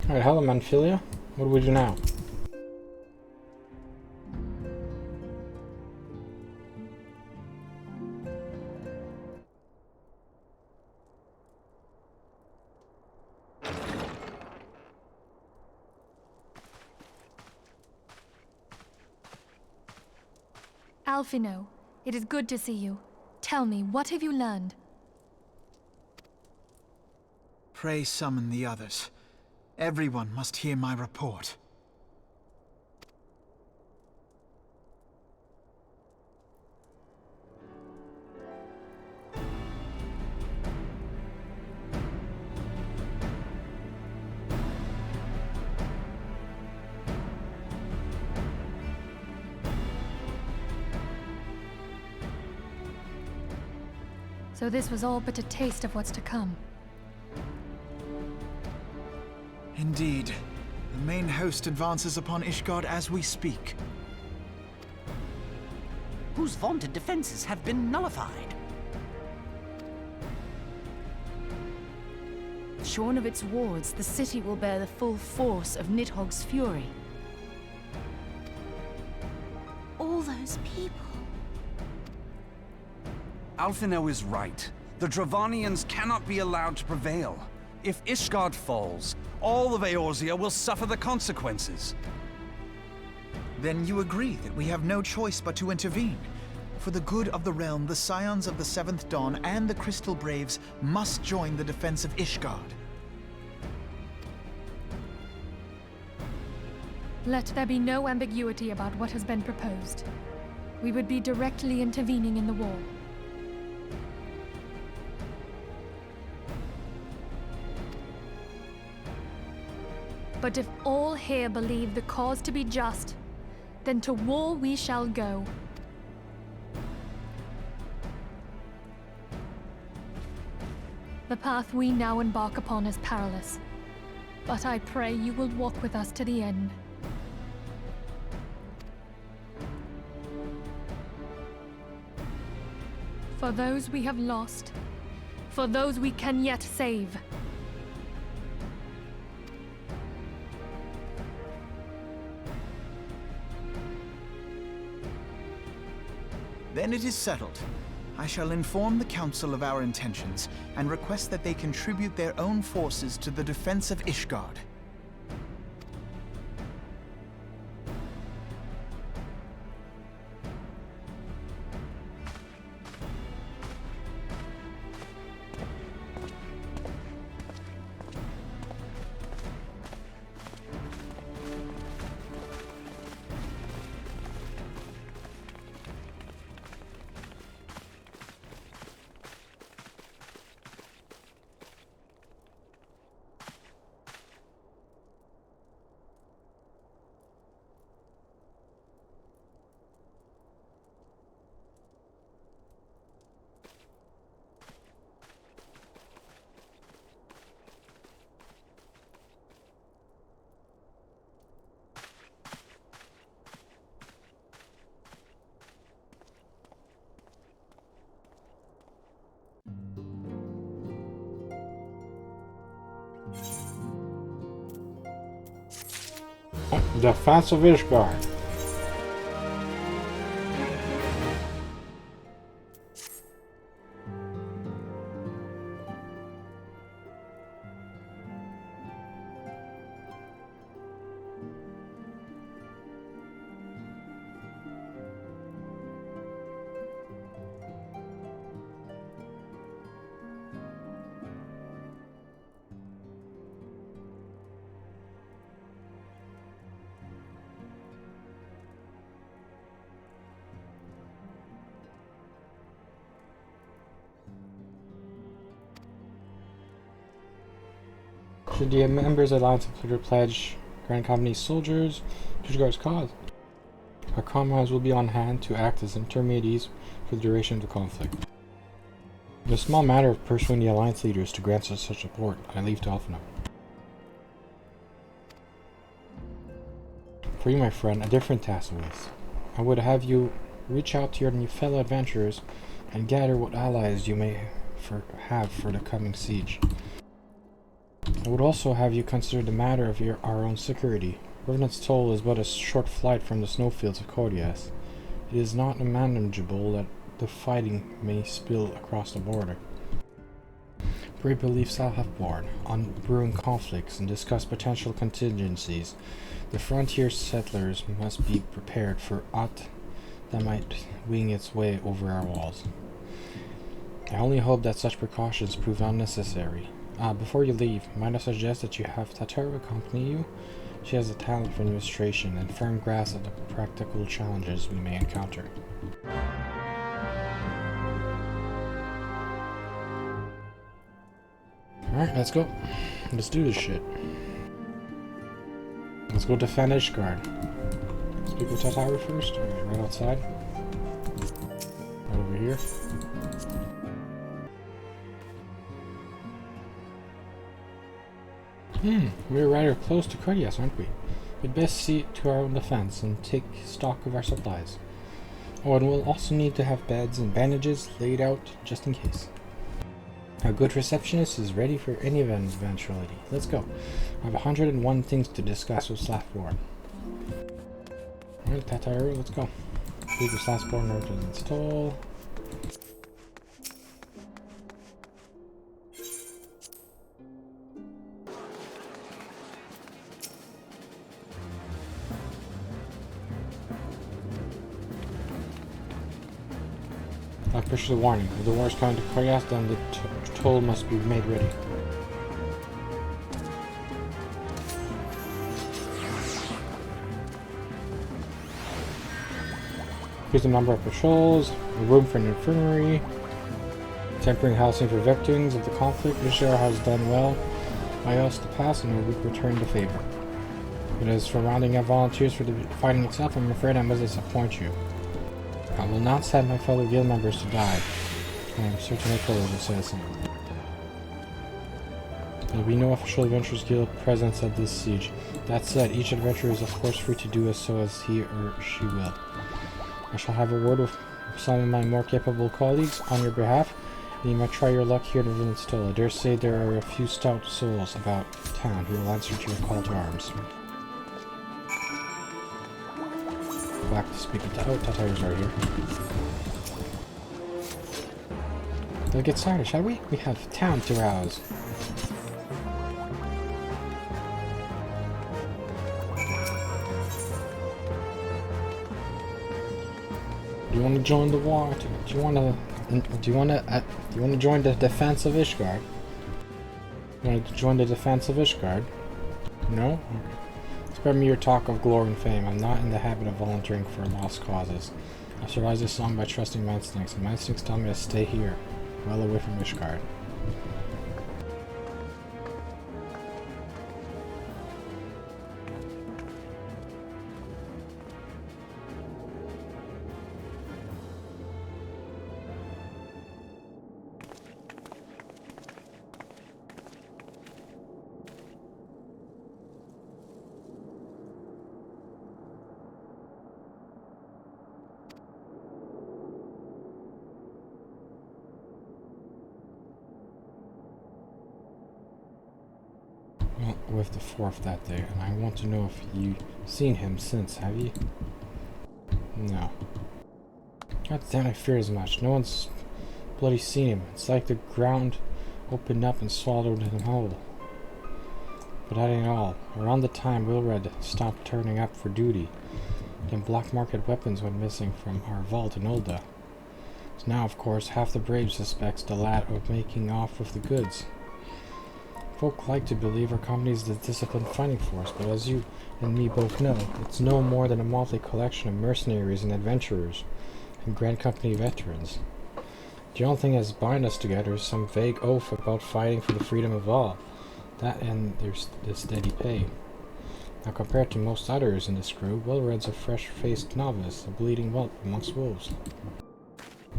Alright, hello Manphilia. What do we do now? Alphino, it is good to see you. Tell me, what have you learned? Pray summon the others. Everyone must hear my report. So this was all but a taste of what's to come. Indeed. The main host advances upon Ishgard as we speak. Whose vaunted defenses have been nullified. Shorn of its wards, the city will bear the full force of Nidhogg's fury. All those people. Alphino is right. The Dravanians cannot be allowed to prevail. If Ishgard falls, all of Eorzea will suffer the consequences. Then you agree that we have no choice but to intervene. For the good of the realm, the Scions of the Seventh Dawn and the Crystal Braves must join the defense of Ishgard. Let there be no ambiguity about what has been proposed. We would be directly intervening in the war. But if all here believe the cause to be just, then to war we shall go. The path we now embark upon is perilous, but I pray you will walk with us to the end. For those we have lost, for those we can yet save. Then it is settled. I shall inform the Council of our intentions, and request that they contribute their own forces to the defense of Ishgard. Defense of Ishgard. Should the members of the Alliance include pledge Grand Company's soldiers to Ishgard's cause? Our comrades will be on hand to act as intermediaries for the duration of the conflict. The small matter of persuading the Alliance leaders to grant us such support, I leave to Alphino. For you, my friend, a different task awaits. I would have you reach out to your fellow adventurers and gather what allies you may have for the coming siege. I would also have you consider the matter of our own security. Revenant's Toll is but a short flight from the snowfields of Cordias. It is not unmanageable that the fighting may spill across the border. Brave beliefs I have borne on brewing conflicts and discuss potential contingencies. The frontier settlers must be prepared for aught that might wing its way over our walls. I only hope that such precautions prove unnecessary. Before you leave, might I suggest that you have Tataru accompany you? She has a talent for administration and firm grasp of the practical challenges we may encounter. Alright, let's go. Let's do this shit. Let's go defend Ishgard. Speak with Tataru first. Alright, right outside. Right over here. We're rather close to Cordias, aren't we? We'd best see to our own defense and take stock of our supplies. Oh, and we'll also need to have beds and bandages laid out just in case. Our good receptionist is ready for any eventuality. Let's go. I have 101 things to discuss with Reborn. Alright, Tataru, let's go. Speak with Reborn, Revenant's Toll. I push the warning. If the war is coming to Cordias, then the toll must be made ready. Increase the number of patrols, a room for an infirmary, temporary housing for victims of the conflict. Ishgard has done well by us to pass, and we return the favor. But as for rounding up volunteers for the fighting itself, I'm afraid I must disappoint you. I will not send my fellow guild members to die. I am certainly full of a citizen. There will be no official Adventurers Guild presence at this siege. That said, each adventurer is of course free to do so as he or she will. I shall have a word with some of my more capable colleagues on your behalf, and you might try your luck here at Revenant's Toll. I dare say there are a few stout souls about town who will answer to your call to arms. Back to speak with Tataru's right here. Let's get started, shall we? We have town to rouse. Do you want to join the war? Do you want to join the defense of Ishgard? You want to join the defense of Ishgard? No? Okay. Spare me your talk of glory and fame. I'm not in the habit of volunteering for lost causes. I survived this long by trusting my instincts, and my instincts tell me to stay here, well away from Ishgard. Well, with the 4th that day, and I want to know if you've seen him since, have you? No. God damn, I fear as much. No one's bloody seen him. It's like the ground opened up and swallowed him whole. But that ain't all. Around the time Wilred stopped turning up for duty, then black market weapons went missing from our vault in Ulda. So now, of course, half the brave suspects the lad of making off with the goods. Folk like to believe our company is the disciplined fighting force, but as you and me both know, it's no more than a motley collection of mercenaries and adventurers, and Grand Company veterans. The only thing that's bind us together is some vague oath about fighting for the freedom of all. That and there's the steady pay. Now compared to most others in this crew, Wilred's a fresh-faced novice, a bleeding whelp amongst wolves.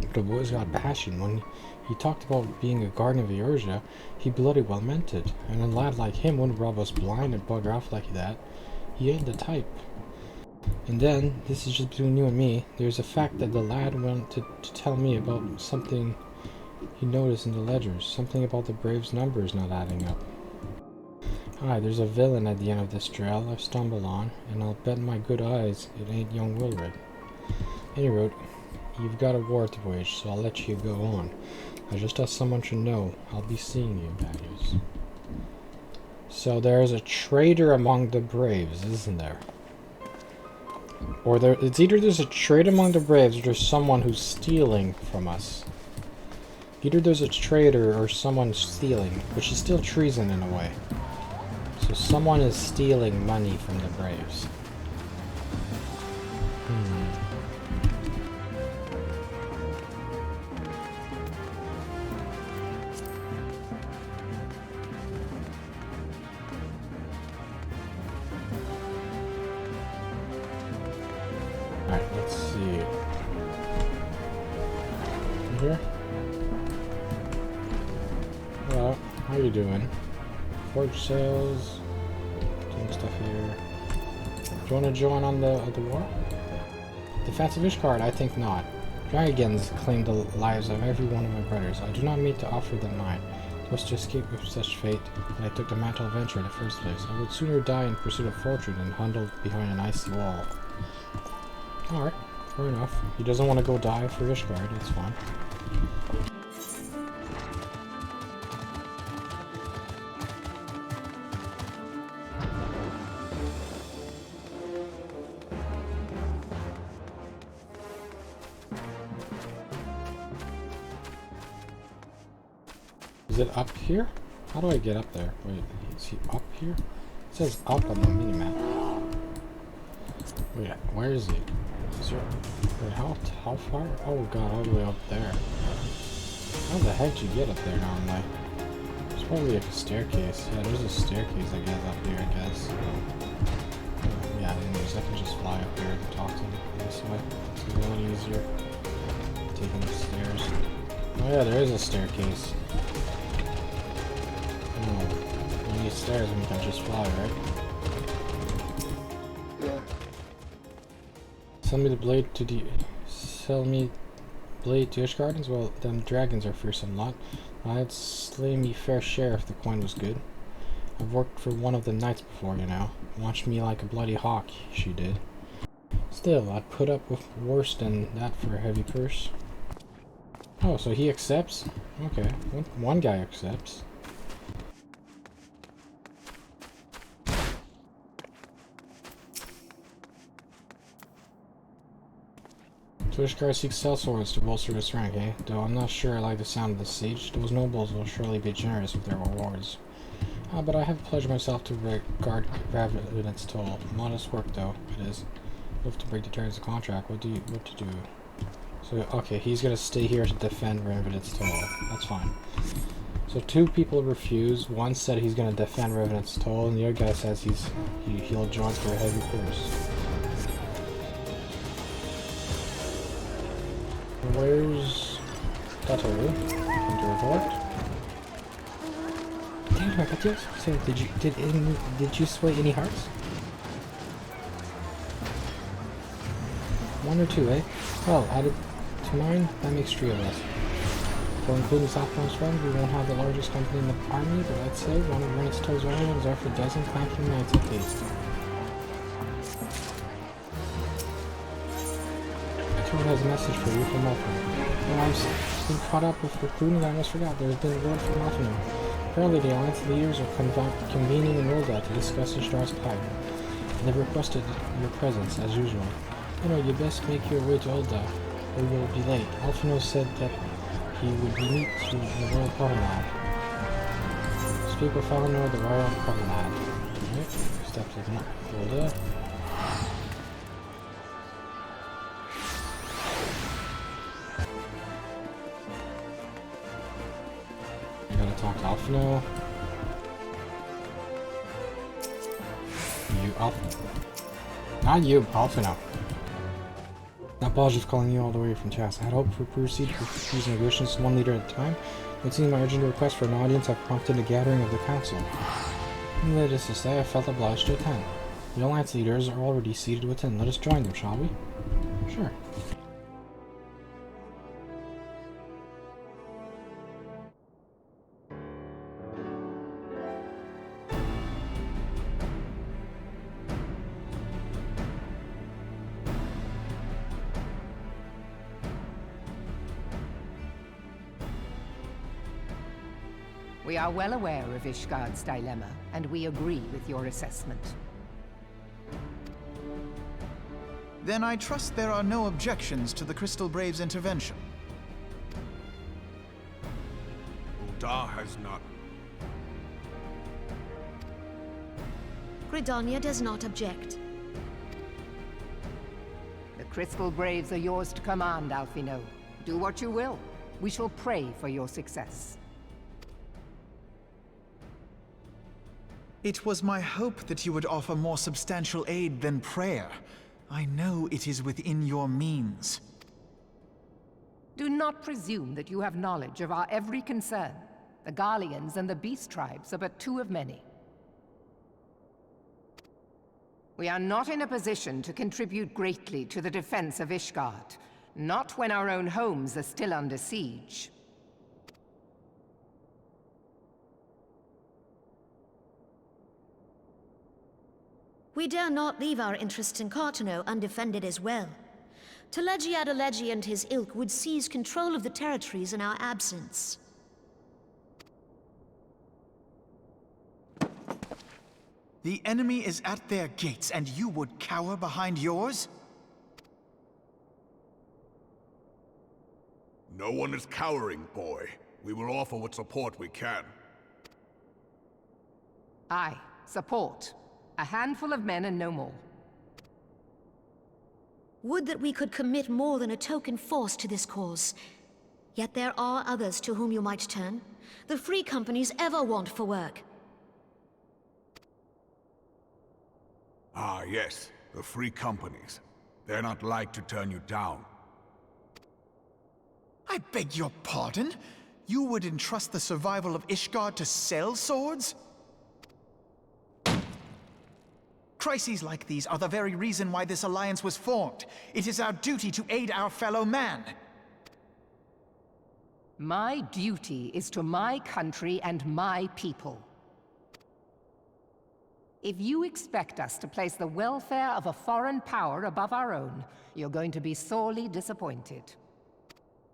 But the boy's got passion. When he talked about being a guardian of Eorzea, he bloody well meant it, and a lad like him wouldn't rob us blind and bugger off like that. He ain't the type. And then, this is just between you and me, there's a fact that the lad wanted to tell me about something he noticed in the ledgers, something about the Braves' numbers not adding up. Hi, there's a villain at the end of this trail I've stumbled on, and I'll bet my good eyes it ain't young Wilred. Anyway, you've got a war to wage, so I'll let you go on. Just as someone should know, I'll be seeing you, values. So there's a traitor among the Braves, isn't there? Or it's either there's a traitor among the Braves or there's someone who's stealing from us. Either there's a traitor or someone's stealing, which is still treason in a way. So someone is stealing money from the Braves. Alright, let's see. Here? Hello, how you doing? Forge sales. Doing stuff here. Do you want to join on the war? Defensive Ishgard? I think not. Dragons claim the lives of every one of my brothers. I do not mean to offer them mine. It was to escape with such fate that I took the mantle of venture in the first place. I would sooner die in pursuit of fortune than huddled behind an icy wall. Alright, fair enough. He doesn't want to go die for Ishgard, that's fine. Is it up here? How do I get up there? Wait, is he up here? It says up on the minimap. Wait, where is he? Is there, wait, how far? Oh god, all the way up there. How the heck did you get up there normally? There's probably like a staircase. Yeah, there's a staircase I guess up here, I guess. Yeah, anyways, I can just fly up here and talk to him this way. It's a little easier. Taking the stairs. Oh yeah, there is a staircase. Oh, we need stairs and we can just fly, right? Sell me blade to Ishgardens? Well, them dragons are fearsome lot. I'd slay me fair share if the coin was good. I've worked for one of the knights before, you know. Watched me like a bloody hawk, she did. Still, I'd put up with worse than that for a heavy purse. Oh, so he accepts? Okay, one guy accepts. Ishgard seeks sellswords to bolster his rank, eh? Though I'm not sure I like the sound of the siege. Those nobles will surely be generous with their rewards. But I have pledged myself to guard Ravenet's toll. Modest work, though, it is. You have to break the terms of the contract. What to do? So, okay, he's gonna stay here to defend Ravenet's toll. That's fine. So 2 people refused. One said he's gonna defend Ravenet's toll, and the other guy says he'll join for a heavy purse. Where's that over? Into revolt. Damn, I got you. So did you sway any hearts? 1 or 2, eh? Well, added to mine, that makes 3 of us. For including Southbound's friends, we won't have the largest company in the army, but I'd say one of Rennett's Toll's islands are for a dozen clanking knights at least. Has a message for you from Elfino. Well, I've been caught up with recruiting, I almost forgot. There's been word from Elfino. Apparently the Alliance leaders are convening in Olda to discuss Ishtar's plight. They've requested your presence, as usual. You know, you best make your way to Olda, or you'll be late. Elfino said that he would meet you in the Royal Promenade. Speak with Elfino at the Royal Promenade. Alright, steps of Olda. Talk to Alfino. You, Alfino. Not you, Alfino. Apologies for calling you all the way from Chas. I had hoped to proceed with these negotiations 1 leader at a time, but seeing my urgent request for an audience, I've prompted a gathering of the council. Needless to say, I felt obliged to attend. The Alliance leaders are already seated within. Let us join them, shall we? Sure. We are well aware of Ishgard's dilemma, and we agree with your assessment. Then I trust there are no objections to the Crystal Braves' intervention. Uldar has none. Gridania does not object. The Crystal Braves are yours to command, Alphino. Do what you will. We shall pray for your success. It was my hope that you would offer more substantial aid than prayer. I know it is within your means. Do not presume that you have knowledge of our every concern. The Garleans and the Beast Tribes are but two of many. We are not in a position to contribute greatly to the defense of Ishgard. Not when our own homes are still under siege. We dare not leave our interests in Cartano undefended as well. Telegi Adalegi and his ilk would seize control of the territories in our absence. The enemy is at their gates, and you would cower behind yours? No one is cowering, boy. We will offer what support we can. Aye, support. A handful of men and no more. Would that we could commit more than a token force to this cause. Yet there are others to whom you might turn. The free companies ever want for work. Ah, yes. The free companies. They're not like to turn you down. I beg your pardon? You would entrust the survival of Ishgard to sell swords? Crises like these are the very reason why this alliance was formed. It is our duty to aid our fellow man. My duty is to my country and my people. If you expect us to place the welfare of a foreign power above our own, you're going to be sorely disappointed.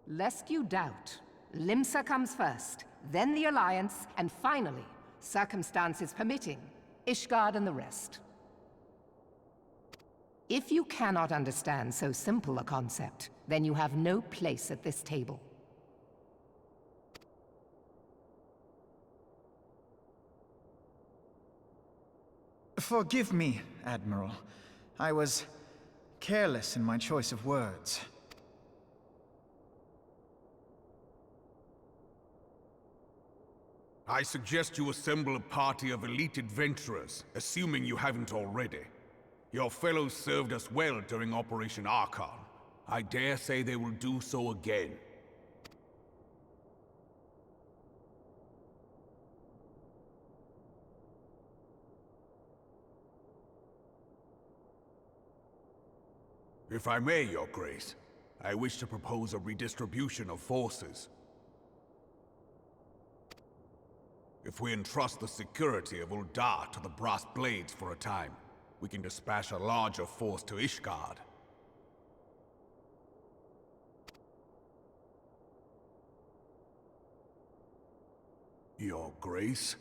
Lest you doubt, Limsa comes first, then the Alliance, and finally, circumstances permitting, Ishgard and the rest. If you cannot understand so simple a concept, then you have no place at this table. Forgive me, Admiral. I was careless in my choice of words. I suggest you assemble a party of elite adventurers, assuming you haven't already. Your fellows served us well during Operation Archon. I dare say they will do so again. If I may, Your Grace, I wish to propose a redistribution of forces. If we entrust the security of Uldar to the Brass Blades for a time, we can dispatch a larger force to Ishgard. Your Grace?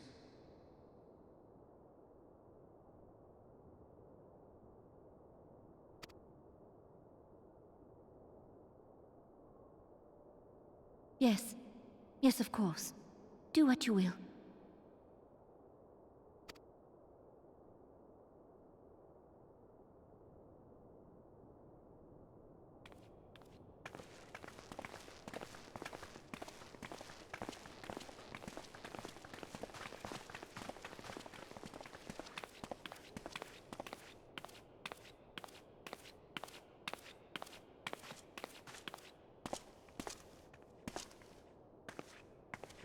Yes. Yes, of course. Do what you will.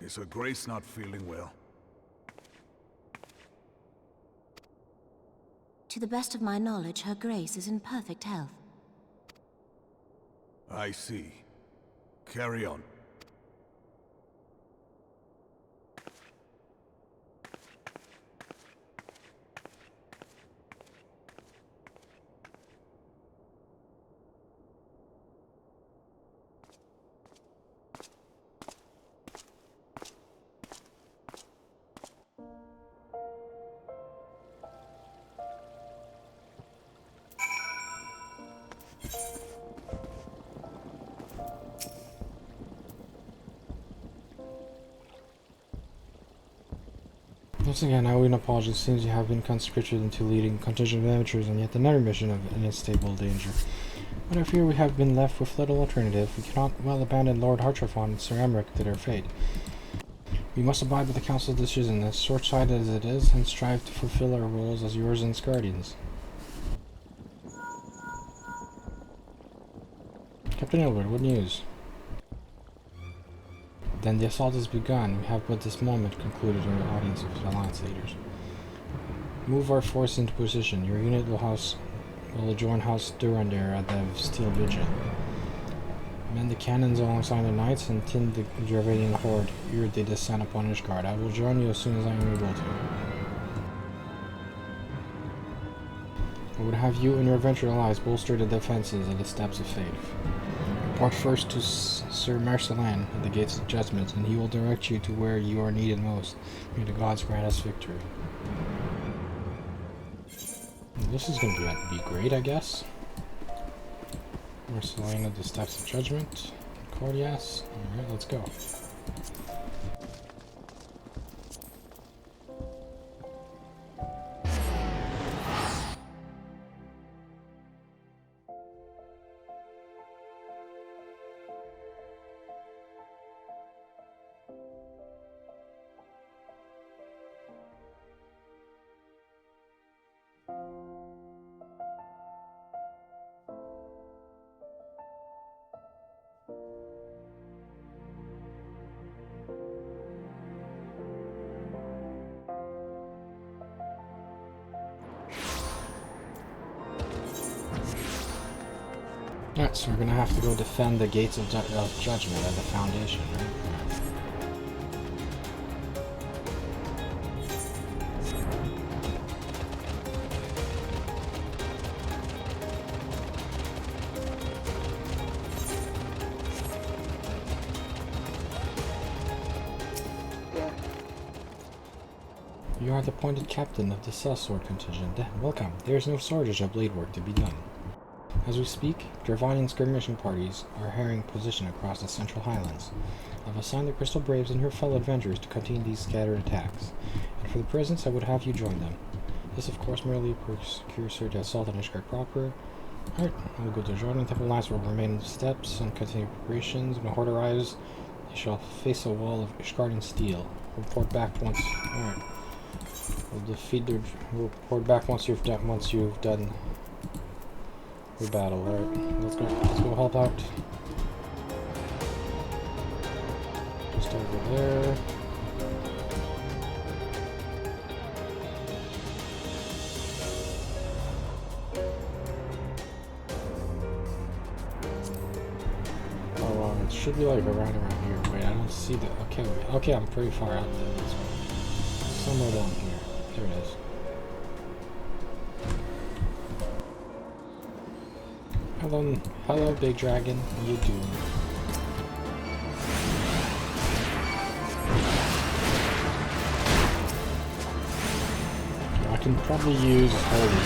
Is Her Grace not feeling well? To the best of my knowledge, Her Grace is in perfect health. I see. Carry on. Once again, I owe you an apology. It seems you have been conscripted into leading contingent of amateurs and yet another mission of unstable danger. But I fear we have been left with little alternative. We cannot well abandon Lord Hartrafon and Sir Emmerich to their fate. We must abide by the Council's decision, as short-sighted as it is, and strive to fulfill our roles as yours and its guardians. Captain Ilbert, what news? Then the assault has begun. We have but this moment concluded our audience of Alliance leaders. Move our force into position. Your unit will join House Durandare at the Steel Vigil. Man the cannons alongside the knights and tin the Dravadian horde ere they descend upon Ishgard. I will join you as soon as I am able to. I would have you and your adventure allies bolster the defenses at the Steps of Fate. Report first to Sir Marcelin at the Gates of Judgment, and he will direct you to where you are needed most. May the gods grant us victory. This is going to be great, I guess. Marcelin at the Steps of Judgment. Cordias. Alright, let's go. Alright, so we're gonna have to go defend the Gates of Judgment at the Foundation, right? You are the appointed captain of the Sellsword contingent. Welcome. There is no shortage of blade work to be done. As we speak, Dravadian skirmishing parties are harrying position across the Central Highlands. I've assigned the Crystal Braves and her fellow adventurers to contain these scattered attacks, and for the present I would have you join them. This of course merely procures her to assault on Ishgard proper. Alright, we'll go to Jordan Temple Lines will remain in the steps and continue preparations. When the Horde arrives, they shall face a wall of Ishgardian steel. Report back once. Alright. We'll defeat their. We'll report back once you've done the battle. Alright, let's go help out. Just over there. Oh wow, it should be like around here. Wait, I don't see the. Okay, I'm pretty far out there. This way. Somewhere down here. There it is. Hello, big dragon. How you doing? I can probably use holy.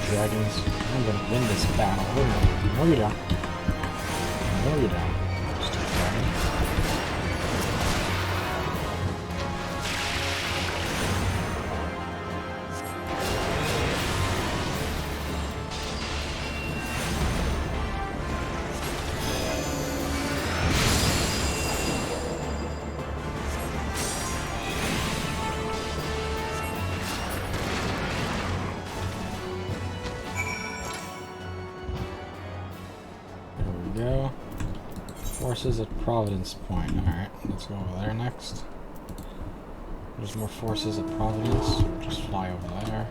Dragons. I'm gonna win this battle. No, you don't. No, you don't. Stupid dragon. Go. Forces at Providence Point. Alright, let's go over there next. There's more forces at Providence. We'll just fly over there.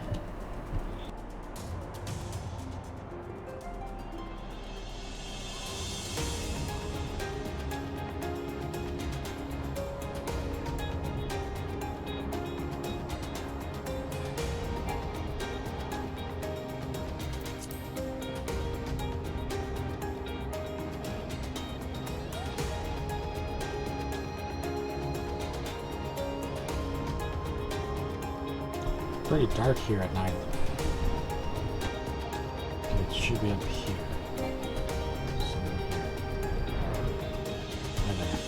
pretty dark here at night. Okay, it should be up here. Somewhere here. Right there.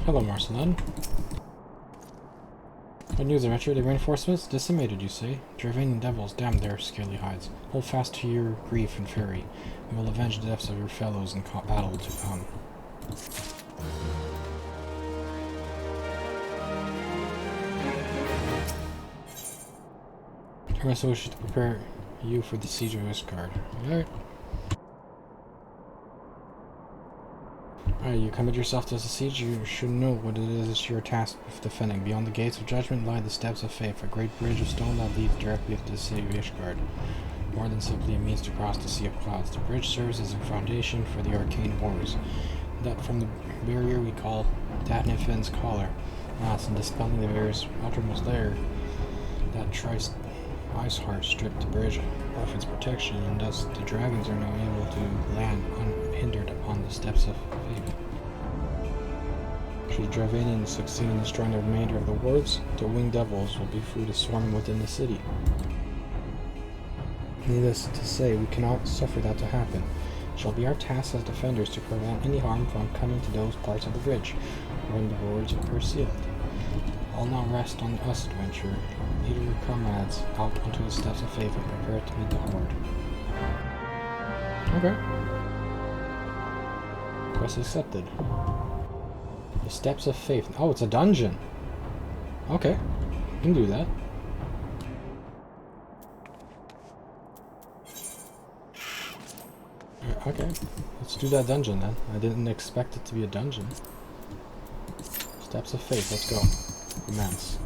Hello, Marceline. What news, Adventure? The reinforcements? Decimated, you say? Dravanian devils, damn their scaly hides. Hold fast to your grief and fury. We will avenge the deaths of your fellows in battle to come. I also wish to prepare you for the siege of Ishgard. Alright. Alright, you commit yourself to the siege, you should know what it is you're tasked with defending. Beyond the gates of judgment lie the steps of faith, a great bridge of stone that leads directly to the city of Ishgard. More than simply a means to cross the Sea of Clouds, the bridge serves as a foundation for the arcane wars. That from the barrier we call Datnifen's Collar, and dispelling the barrier's outermost layer, that Ice Heart stripped the bridge of its protection, and thus the dragons are now able to land unhindered upon the steps of faith. Should the Dravanians succeed in destroying the remainder of the wards, the winged devils will be free to swarm within the city. Needless to say, we cannot suffer that to happen. It shall be our task as defenders to prevent any harm from coming to those parts of the bridge when the wards are sealed. All now rest on us, adventurer. Lead your comrades out onto the steps of faith and prepare to meet the Horde. Okay. Quest accepted. The steps of faith. Oh, it's a dungeon. Okay. You can do that. Okay. Let's do that dungeon then. I didn't expect it to be a dungeon. Steps of faith. Let's go. Commence.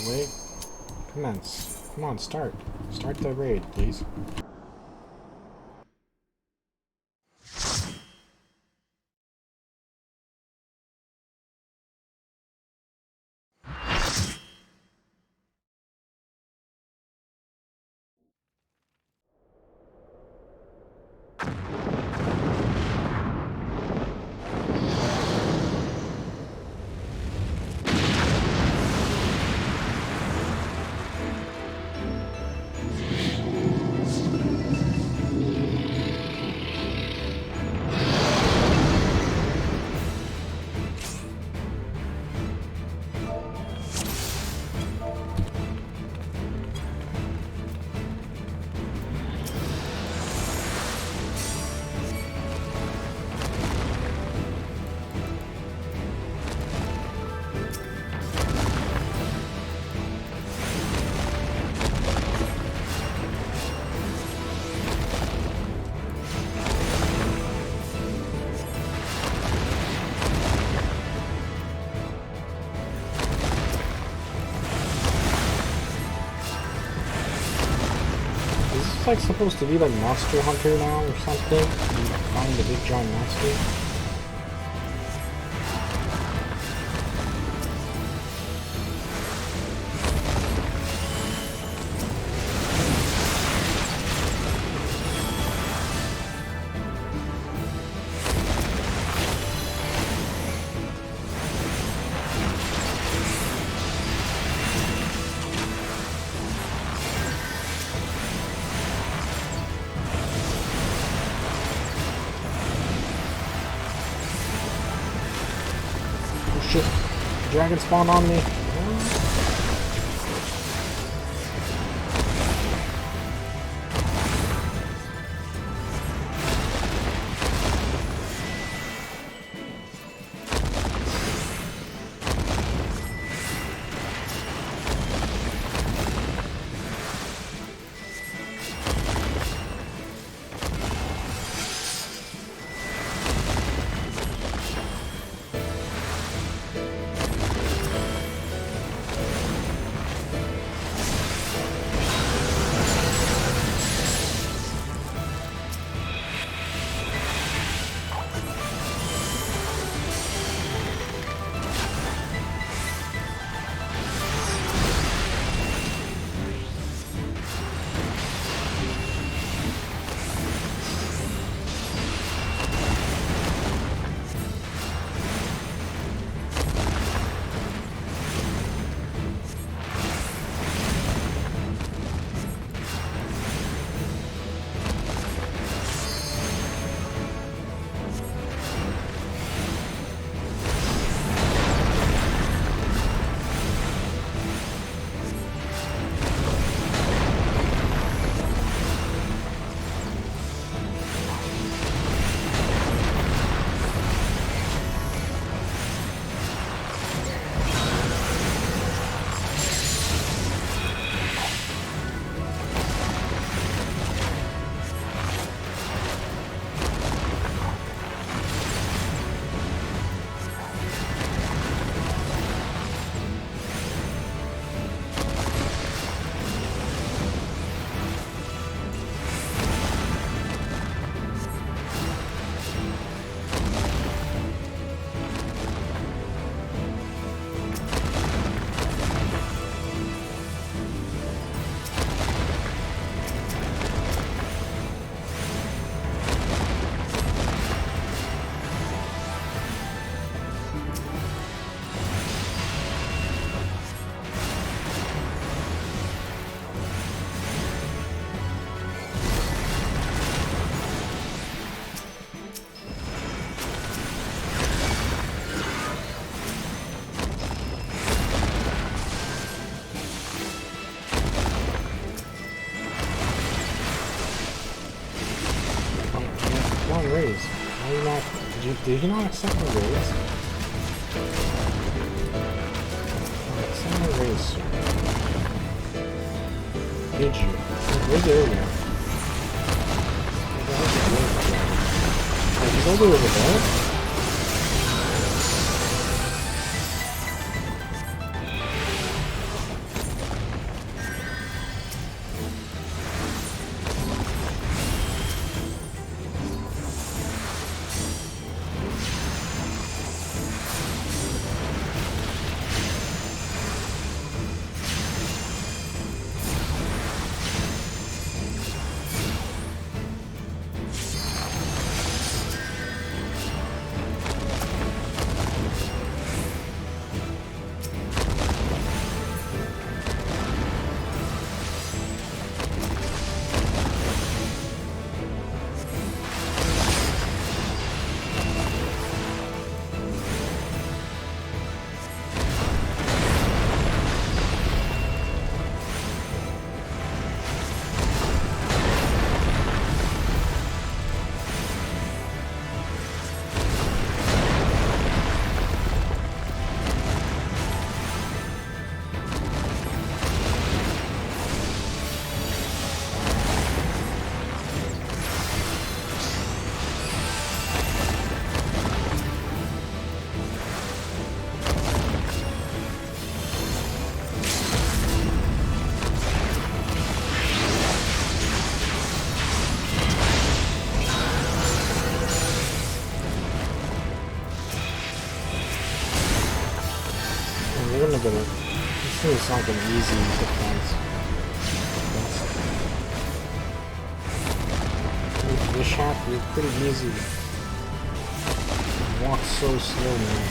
Wait. Commence. Come on, start. Start the raid, please. Like supposed to be like Monster Hunter now or something? You find the big giant monster? Shit. Dragon spawned on me. raise? Why you not? Did you not accept the raise? Accept the raise, sir. Did you? Where's the area? He's all the way over there? This thing is not going to be easy defense. This shot is pretty easy. Walk so slow, man.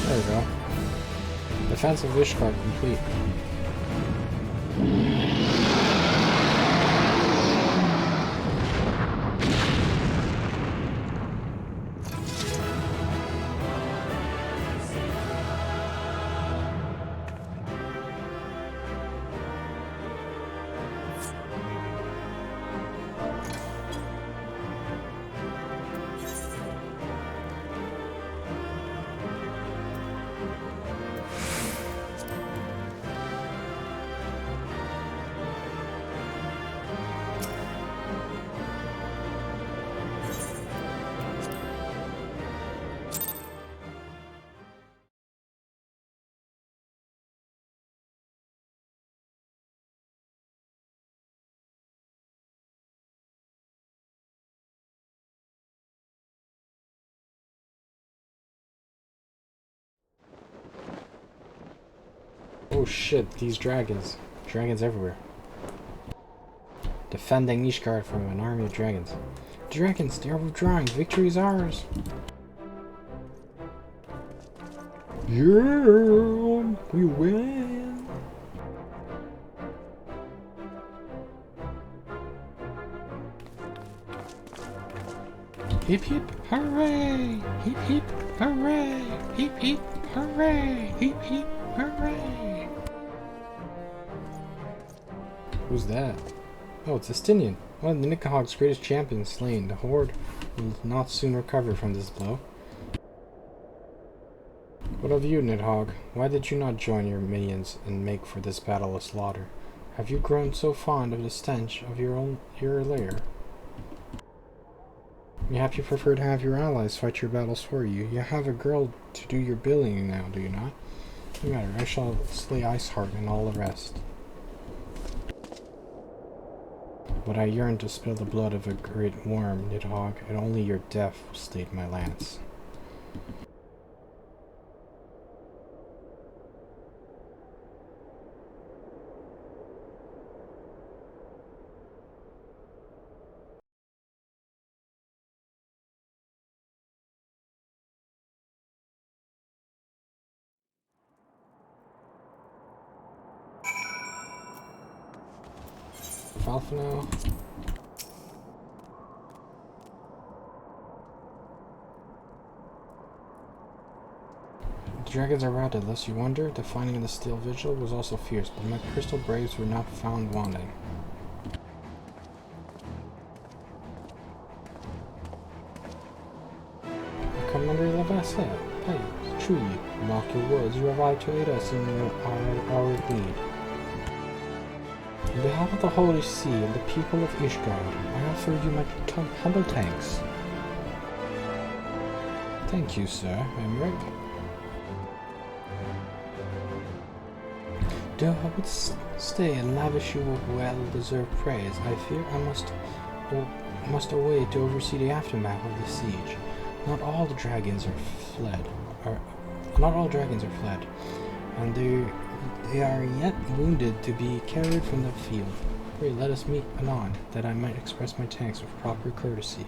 There we go. Defense of Ishgard complete. Oh shit, these dragons. Dragons everywhere. Defending Ishgard from an army of dragons. Dragons, they are withdrawing. Victory is ours. Yeah, we win. Hip hip hooray! Hip hip hooray! Hip hip hooray! Hip hip hooray! Who's that? Oh, it's Estinian. One of the Nidhogg's greatest champions slain. The Horde will not soon recover from this blow. What of you, Nidhogg? Why did you not join your minions and make for this battle of slaughter? Have you grown so fond of the stench of your lair? Perhaps you prefer to have your allies fight your battles for you. You have a girl to do your billing now, do you not? No matter, I shall slay Iceheart and all the rest. But I yearn to spill the blood of a great worm, Nidhogg, and only your death will stay my lance. Alpha now. The dragons are routed, lest you wonder. The finding of the steel vigil was also fierce, but my crystal braves were not found wanting. Commander Lavassa, hey, truly, mark your words, you arrived to aid us in our need. On behalf of the Holy See and the people of Ishgard, I offer you my humble thanks. Thank you, sir, Emmerich. Though I would stay and lavish you with well-deserved praise, I fear I must away to oversee the aftermath of the siege. Not all dragons are fled, and they are yet wounded to be carried from the field. Pray let us meet anon, that I might express my thanks with proper courtesy.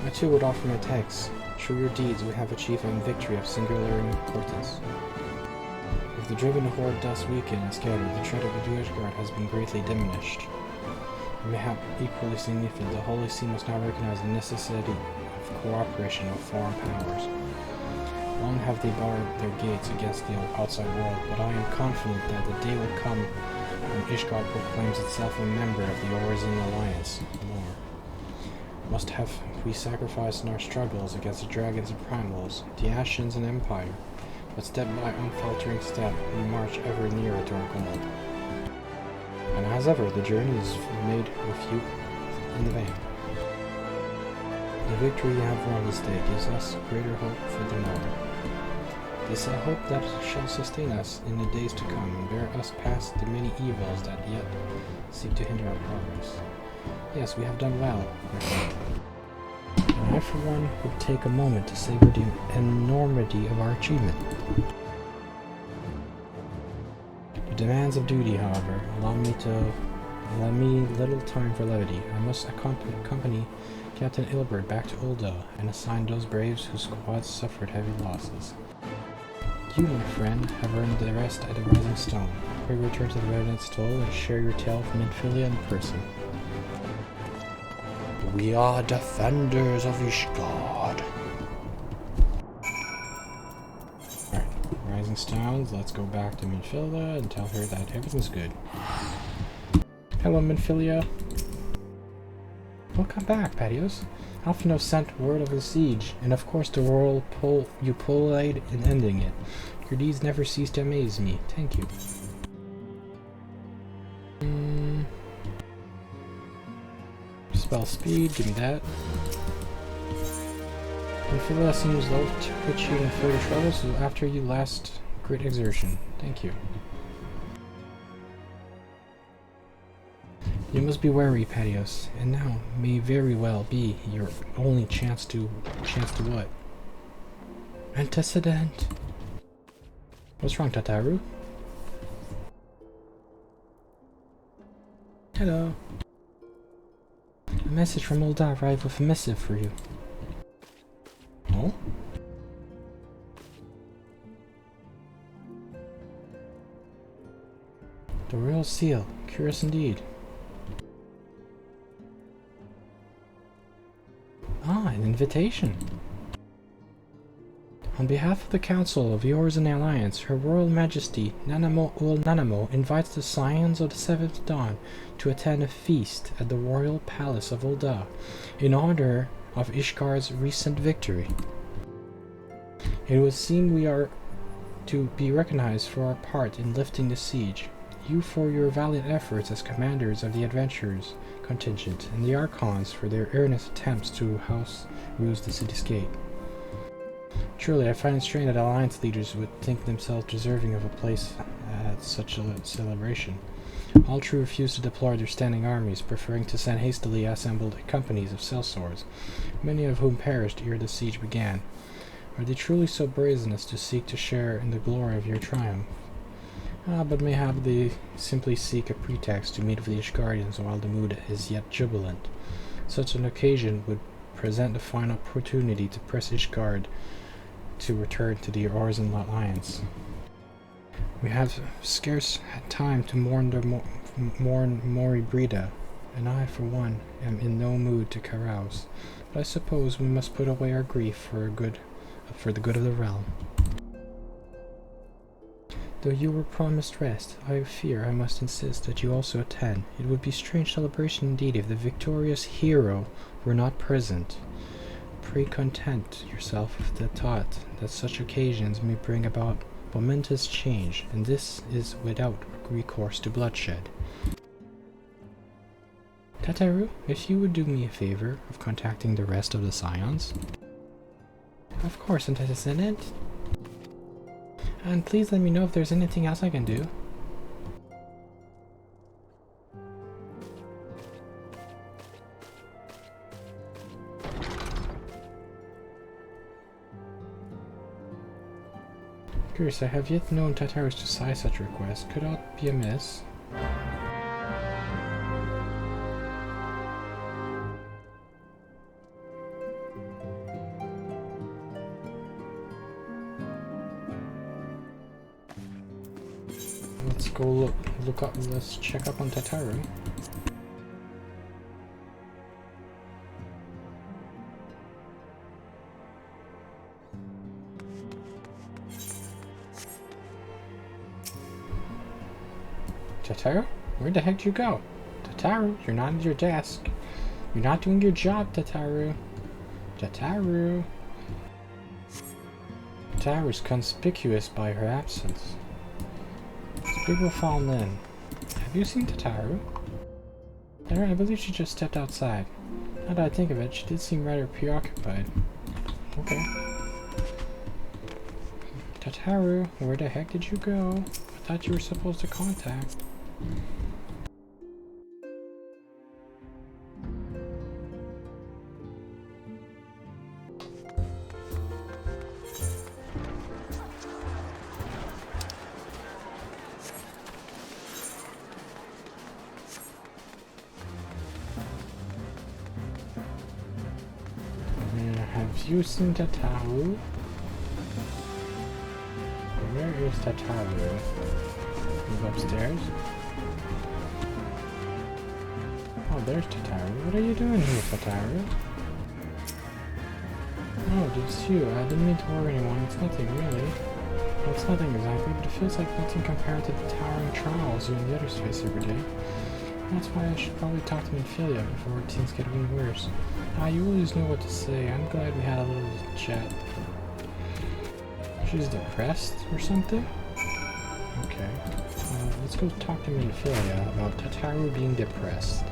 I too would offer my thanks. Through your deeds we have achieved a victory of singular importance. If the driven horde thus weakened and scattered, the threat of Ishgard has been greatly diminished. Mayhap equally significant, the Holy See must now recognize the necessity of cooperation with foreign powers. Long have they barred their gates against the outside world, but I am confident that the day will come when Ishgard proclaims itself a member of the Orison Alliance. More must have we sacrificed in our struggles against the dragons and primals, the Ascians and Empire, but step by unfaltering step, we march ever nearer to our goal. And as ever, the journey is made with you in the van. The victory you have won this day gives us greater hope for the morrow. It is a hope that shall sustain us in the days to come and bear us past the many evils that yet seek to hinder our progress. Yes, we have done well, my friend. And I, for one, would take a moment to savor the enormity of our achievement. The demands of duty, however, allow me little time for levity. I must accompany Captain Ilbert back to Ul'dah and assign those braves whose squads suffered heavy losses. You, my friend, have earned the rest at the Rising Stone. Pray return to the Revenant's Toll and share your tale with Minfilia in person. We are defenders of Ishgard. Alright, Rising Stones, let's go back to Minfilia and tell her that everything's good. Hello, Minfilia. Welcome back, Patios. Alphino sent word of the siege, and of course the royal you played in ending it. Your deeds never cease to amaze me. Thank you. Spell speed, give me that. Minfilia seems loath to put you in further troubles after your last great exertion. Thank you. You must be wary, Patios, and now may very well be your only chance to what? Antecedent. What's wrong, Tataru? Hello. A message from Ul'dah arrived with a missive for you. Oh? The royal seal. Curious indeed. Ah, an invitation. On behalf of the Council of Yours and the Alliance, Her Royal Majesty Nanamo Ul Nanamo invites the Scions of the Seventh Dawn to attend a feast at the Royal Palace of Ul'dah in honor of Ishgard's recent victory. It would seem we are to be recognized for our part in lifting the siege. You for your valiant efforts as commanders of the adventurers contingent, and the Archons for their earnest attempts to house rules the city's gate. Truly, I find it strange that Alliance leaders would think themselves deserving of a place at such a celebration. All true refuse to deploy their standing armies, preferring to send hastily assembled companies of sellswords, many of whom perished ere the siege began. Are they truly so brazen as to seek to share in the glory of your triumph? But mayhap they simply seek a pretext to meet with the Ishgardians while the mood is yet jubilant. Such an occasion would present the final opportunity to press Ishgard to return to the Orson Alliance. We have scarce had time to mourn Moribrida, and I, for one, am in no mood to carouse. But I suppose we must put away our grief for the good of the realm. Though you were promised rest, I fear I must insist that you also attend. It would be strange celebration indeed if the victorious hero were not present. Pray content yourself with the thought that such occasions may bring about momentous change, and this is without recourse to bloodshed. Tataru, if you would do me a favor of contacting the rest of the Scions. Of course, Antecedent. And please let me know if there's anything else I can do. Curious, I have yet known Tatarus to sigh such a request. Could aught be amiss? Let's go look up. Let's check up on Tataru. Tataru? Where the heck did you go? Tataru, you're not at your desk. You're not doing your job, Tataru. Tataru. Tataru's conspicuous by her absence. People fallen in. Have you seen Tataru? There, I believe she just stepped outside. Now that I think of it, she did seem rather preoccupied. Okay. Tataru, where the heck did you go? I thought you were supposed to contact. Have you seen Tataru? Where is Tataru? He's upstairs. Oh, there's Tataru. What are you doing here, Tataru? Oh, it's you. I didn't mean to worry anyone. It's nothing, really. Well, it's nothing exactly, but it feels like nothing compared to the towering trials you and the others face every day. That's why I should probably talk to Minfilia before things get any worse. You always know what to say. I'm glad we had a little chat. She's depressed or something? Okay. Let's go talk to Minfilia about Tataru being depressed.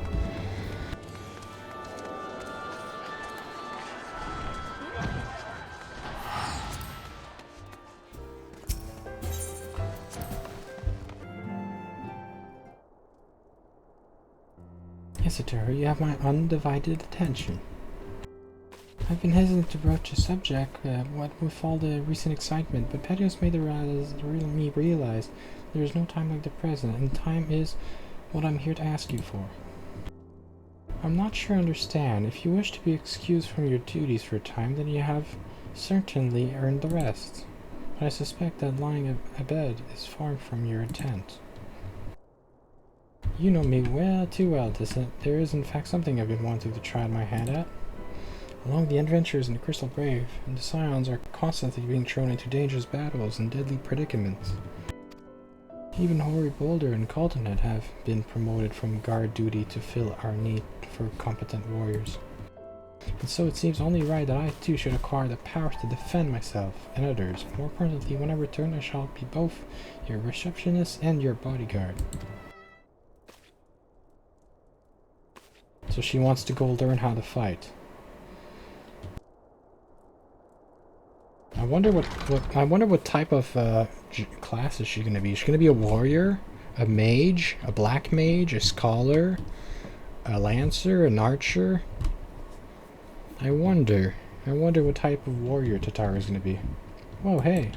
Yes, Tataru, you have my undivided attention. I've been hesitant to broach the subject, what with all the recent excitement, but Petios made me realize there is no time like the present, and time is what I'm here to ask you for. I'm not sure I understand. If you wish to be excused from your duties for a time, then you have certainly earned the rest. But I suspect that lying abed is far from your intent. You know me well too well, there is in fact something I've been wanting to try my hand at. Along the adventures in the Crystal Brave, and the Scions are constantly being thrown into dangerous battles and deadly predicaments. Even Hoary Boulder and Caltonhead have been promoted from guard duty to fill our need for competent warriors. And so it seems only right that I too should acquire the power to defend myself and others. More permanently, when I return, I shall be both your receptionist and your bodyguard. So she wants to go learn how to fight. I wonder what type of class is she going to be. Is she going to be a warrior, a mage, a black mage, a scholar, a lancer, an archer? I wonder what type of warrior Tatara is going to be. Whoa, hey.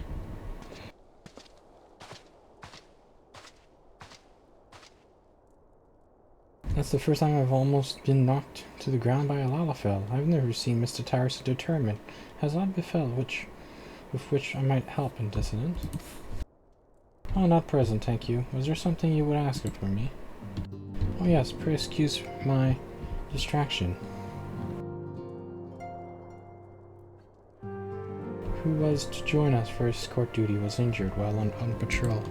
That's the first time I've almost been knocked to the ground by a Lalafell. I've never seen Miss Tatara so determined. Has aught befell with which I might help in dissident? Oh, not present, thank you. Was there something you would ask of me? Oh yes, pray excuse my distraction. Who was to join us for escort duty was injured while on patrol.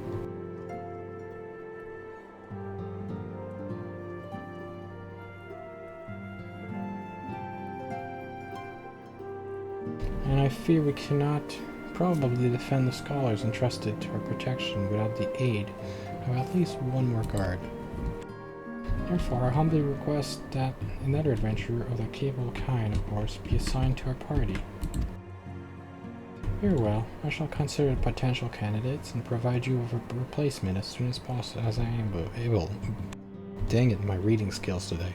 And I fear we cannot probably defend the scholars entrusted to our protection without the aid of at least one more guard. Therefore, I humbly request that another adventurer of the capable kind, of course, be assigned to our party. Very well, I shall consider potential candidates and provide you with a replacement as soon as possible, as I am able. Dang it, my reading skills today.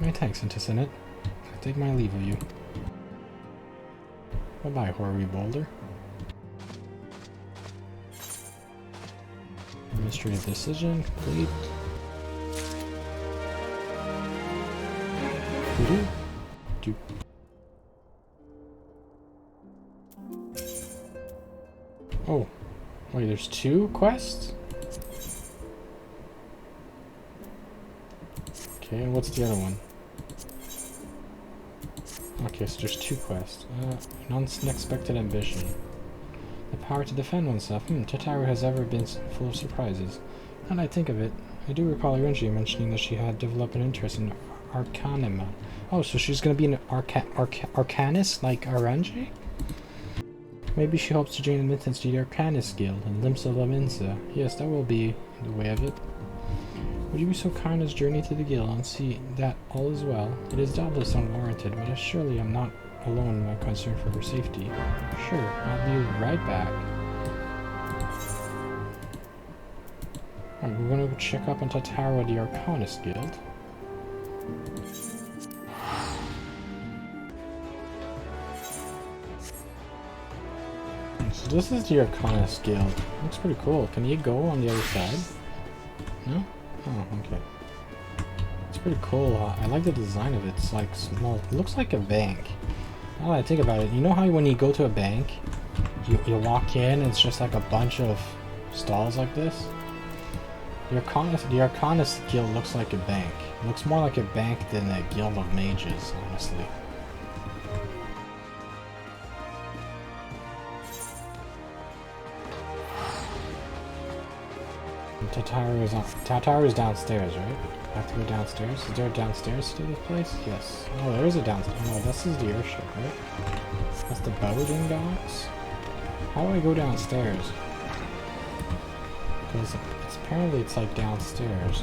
My thanks, Anticinet. I take my leave of you. Bye-bye, Hoary Boulder. Administrative decision complete. Do. Oh, wait, there's 2 quests? Okay, and what's the other one? Okay, so there's 2 quests. An unexpected ambition. The power to defend oneself. Tatara has ever been full of surprises. Now that I think of it, I do recall Aranji mentioning that she had developed an interest in Arcanima. Oh, so she's gonna be an Arcanist like Aranji? Maybe she hopes to gain admittance to the Arcanist Guild and Limsa Laminsa. Yes, that will be the way of it. Would you be so kind as journey to the guild and see that all is well? It is doubtless unwarranted, but surely I'm not alone in my concern for her safety. Sure, I'll be right back. Alright, we're gonna go check up on Tatara, the Arcanist Guild. So this is the Arcanist Guild. Looks pretty cool. Can you go on the other side? No? Oh, okay. It's pretty cool. I like the design of it. It's like small. It looks like a bank. Now that I think about it, you know how when you go to a bank, you walk in and it's just like a bunch of stalls like this? The Arcanist Guild looks like a bank. It looks more like a bank than a guild of mages, honestly. Tatara is downstairs, right? I have to go downstairs. Is there a downstairs to this place? Yes. Oh, there is a downstairs. Oh, no, this is the airship, right? That's the boating docks? How do I go downstairs? Because apparently it's like downstairs.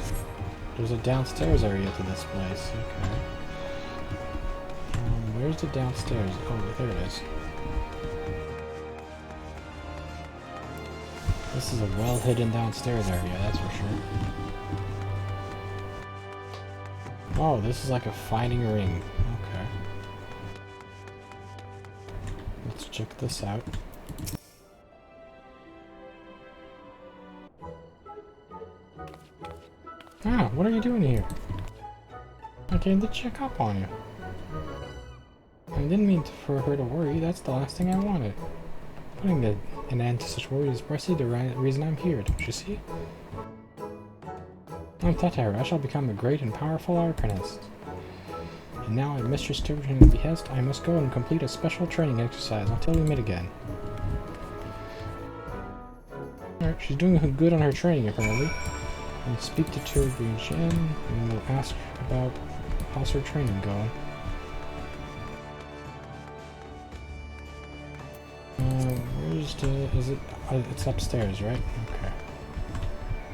There's a downstairs area to this place. Okay. Where's the downstairs? Oh, there it is. This is a well-hidden downstairs area, that's for sure. Oh, this is like a fighting ring. Okay. Let's check this out. Ah, what are you doing here? I came to check up on you. I didn't mean for her to worry, that's the last thing I wanted. Putting an end to such worries is precisely the reason I'm here, don't you see? I'm Tatara. I shall become a great and powerful arcanist. And now, at Mistress Tiverton's behest, I must go and complete a special training exercise until we meet again. Alright, she's doing good on her training, apparently. And speak to Tiverton and we'll ask about how's her training going? Where's the... is it... it's upstairs, right? Okay.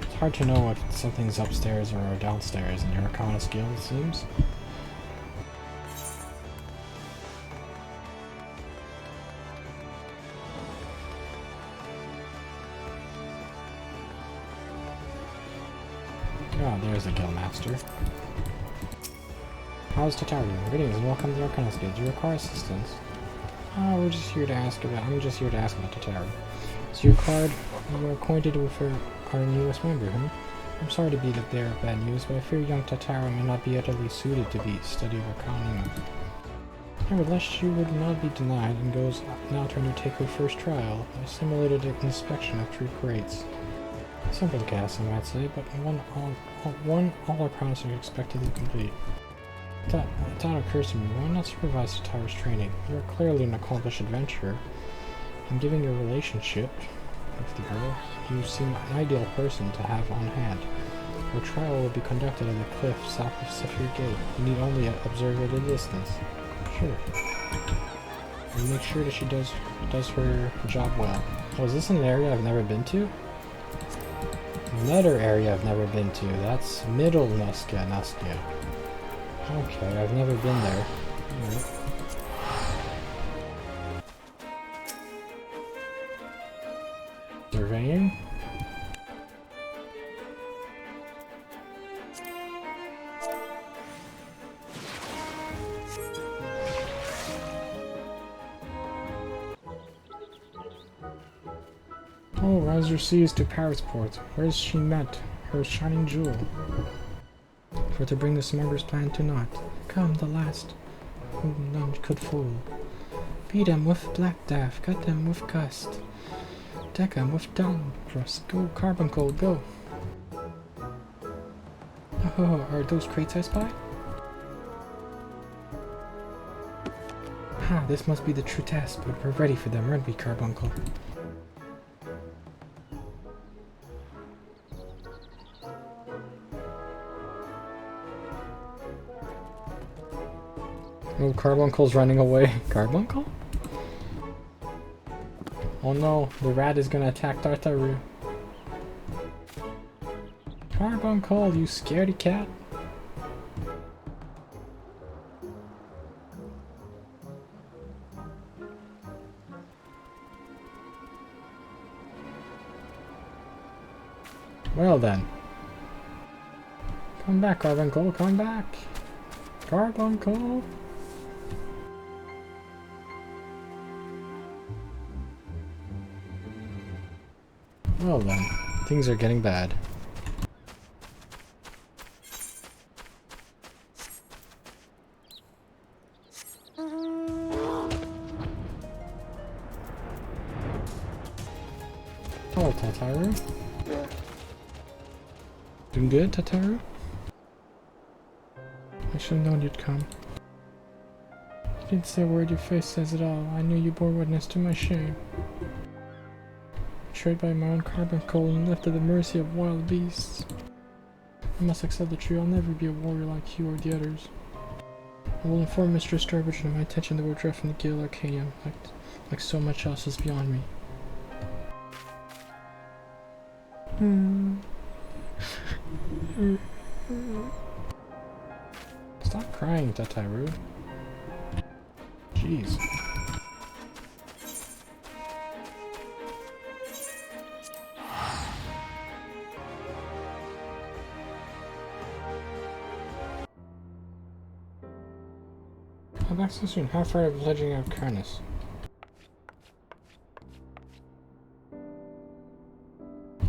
It's hard to know if something's upstairs or downstairs in your Arcana skill, it seems. Oh, there's the Guildmaster. How's Tataru? Greetings and welcome to Arcana Skill. Do you require assistance? We're just here to ask about... I'm just here to ask about Tataru. Is your card... You are acquainted with our newest member, huh? I'm sorry to be the bearer of bad news, but I fear young Tataru may not be utterly suited to be study of Arcana. Nevertheless, she would not be denied and goes now to undertake her first trial, a simulated inspection of true crates. Simple cast, I might say, but all Arcanas are expected to complete. A thought occurs to me, why not supervise Tataru's training? You are clearly an accomplished adventurer, and given your relationship with the girl, you seem an ideal person to have on hand. Your trial will be conducted at the cliff south of Saphir Gate. You need only observe at a distance. Sure. And make sure that she does her job well. Oh, is this an area I've never been to? Another area I've never been to. That's Middle Nuskia. Okay, I've never been there. Alright. Surveying? Oh, Riser sees to Port. Where's she met? Her shining jewel. For to bring the smuggler's plan to naught. Come, the last whom none could fool. Beat 'em with black daff, cut them with gust. Deck 'em with down thrust. Go, Carbuncle, go! Oh, are those crates I spy? Ha, this must be the true test, but we're ready for them, aren't we, Carbuncle? Oh, Carbuncle's running away. Carbuncle? Oh no, the rat is gonna attack Tartaru. Carbuncle, you scaredy cat. Well then. Come back, Carbuncle, come back. Carbuncle. Well then, things are getting bad. Hello, Tataru. Doing good, Tataru? I should have known you'd come. You didn't say a word, your face says it all. I knew you bore witness to my shame. Betrayed by my own Carbuncle and left at the mercy of wild beasts. I must accept the truth. I'll never be a warrior like you or the others. I will inform Mistress Sturbridge of my intention to withdraw from the Guild Arcanium, like so much else is beyond me. Stop crying, Tataru. Jeez. I'm back so soon. How far of pledging of kindness?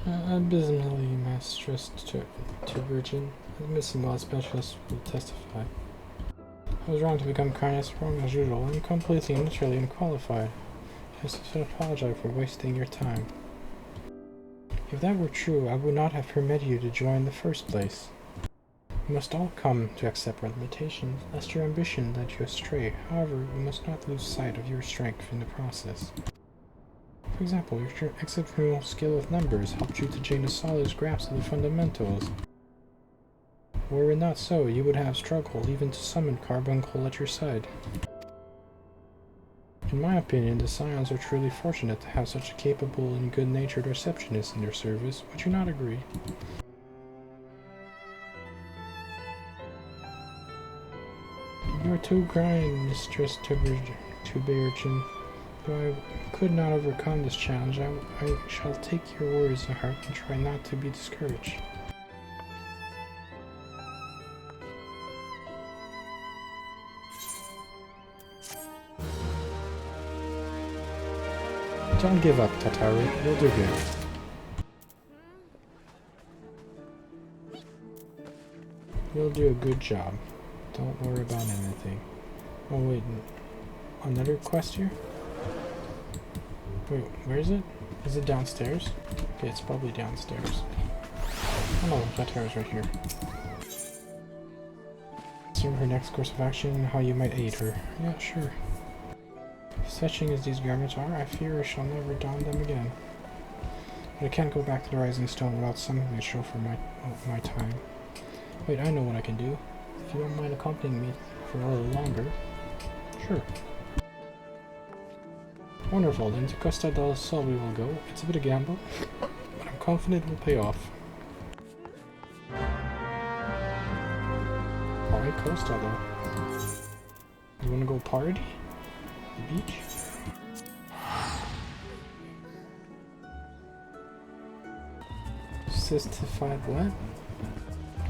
Abysmally, Mistress to Virgin. The missing law specialist will testify. I was wrong to become kindness, wrong as usual. I'm completely and literally unqualified. I just apologize for wasting your time. If that were true, I would not have permitted you to join in the first place. You must all come to accept our limitations, lest your ambition lead you astray. However, you must not lose sight of your strength in the process. For example, your exceptional skill with numbers helped you to gain a solid grasp of the fundamentals. Were it not so, you would have struggled even to summon Carbuncle at your side. In my opinion, the Scions are truly fortunate to have such a capable and good-natured receptionist in their service. Would you not agree? You are too kind, Mistress Tuberchin. Though I could not overcome this challenge, I shall take your words to heart and try not to be discouraged. Don't give up, Tataru. You'll do good. You'll do a good job. Don't worry about anything. Oh wait, another quest here? Wait, where is it? Is it downstairs? Okay, it's probably downstairs. Oh no, Tataru's right here. Assume her next course of action and how you might aid her. Yeah, sure. Fetching as these garments are, I fear I shall never don them again. But I can't go back to the Rising Stone without something to show for my time. Wait, I know what I can do. If you don't mind accompanying me for a little longer. Sure. Wonderful, then to Costa del Sol we will go. It's a bit of a gamble, but I'm confident it will pay off. Alright, Costa though. You wanna go party? The beach? Satisfied what?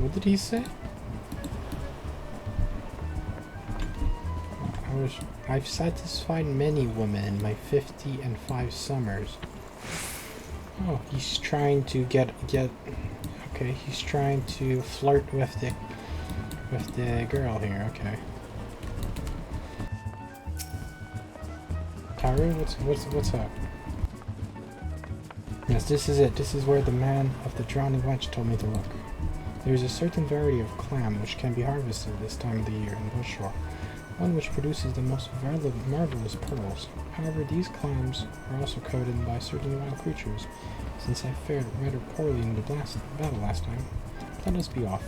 What did he say? I've satisfied many women in my 55 summers. Oh, he's trying to get okay, he's trying to flirt with the girl here, okay. Taru, what's up? Yes, this is it. This is where the man of the drowning wench told me to look. There is a certain variety of clam which can be harvested this time of the year in Bushshore, one which produces the most marvelous pearls. However, these clams are also coveted by certain wild creatures. Since I fared rather poorly in the battle last time, let us be off.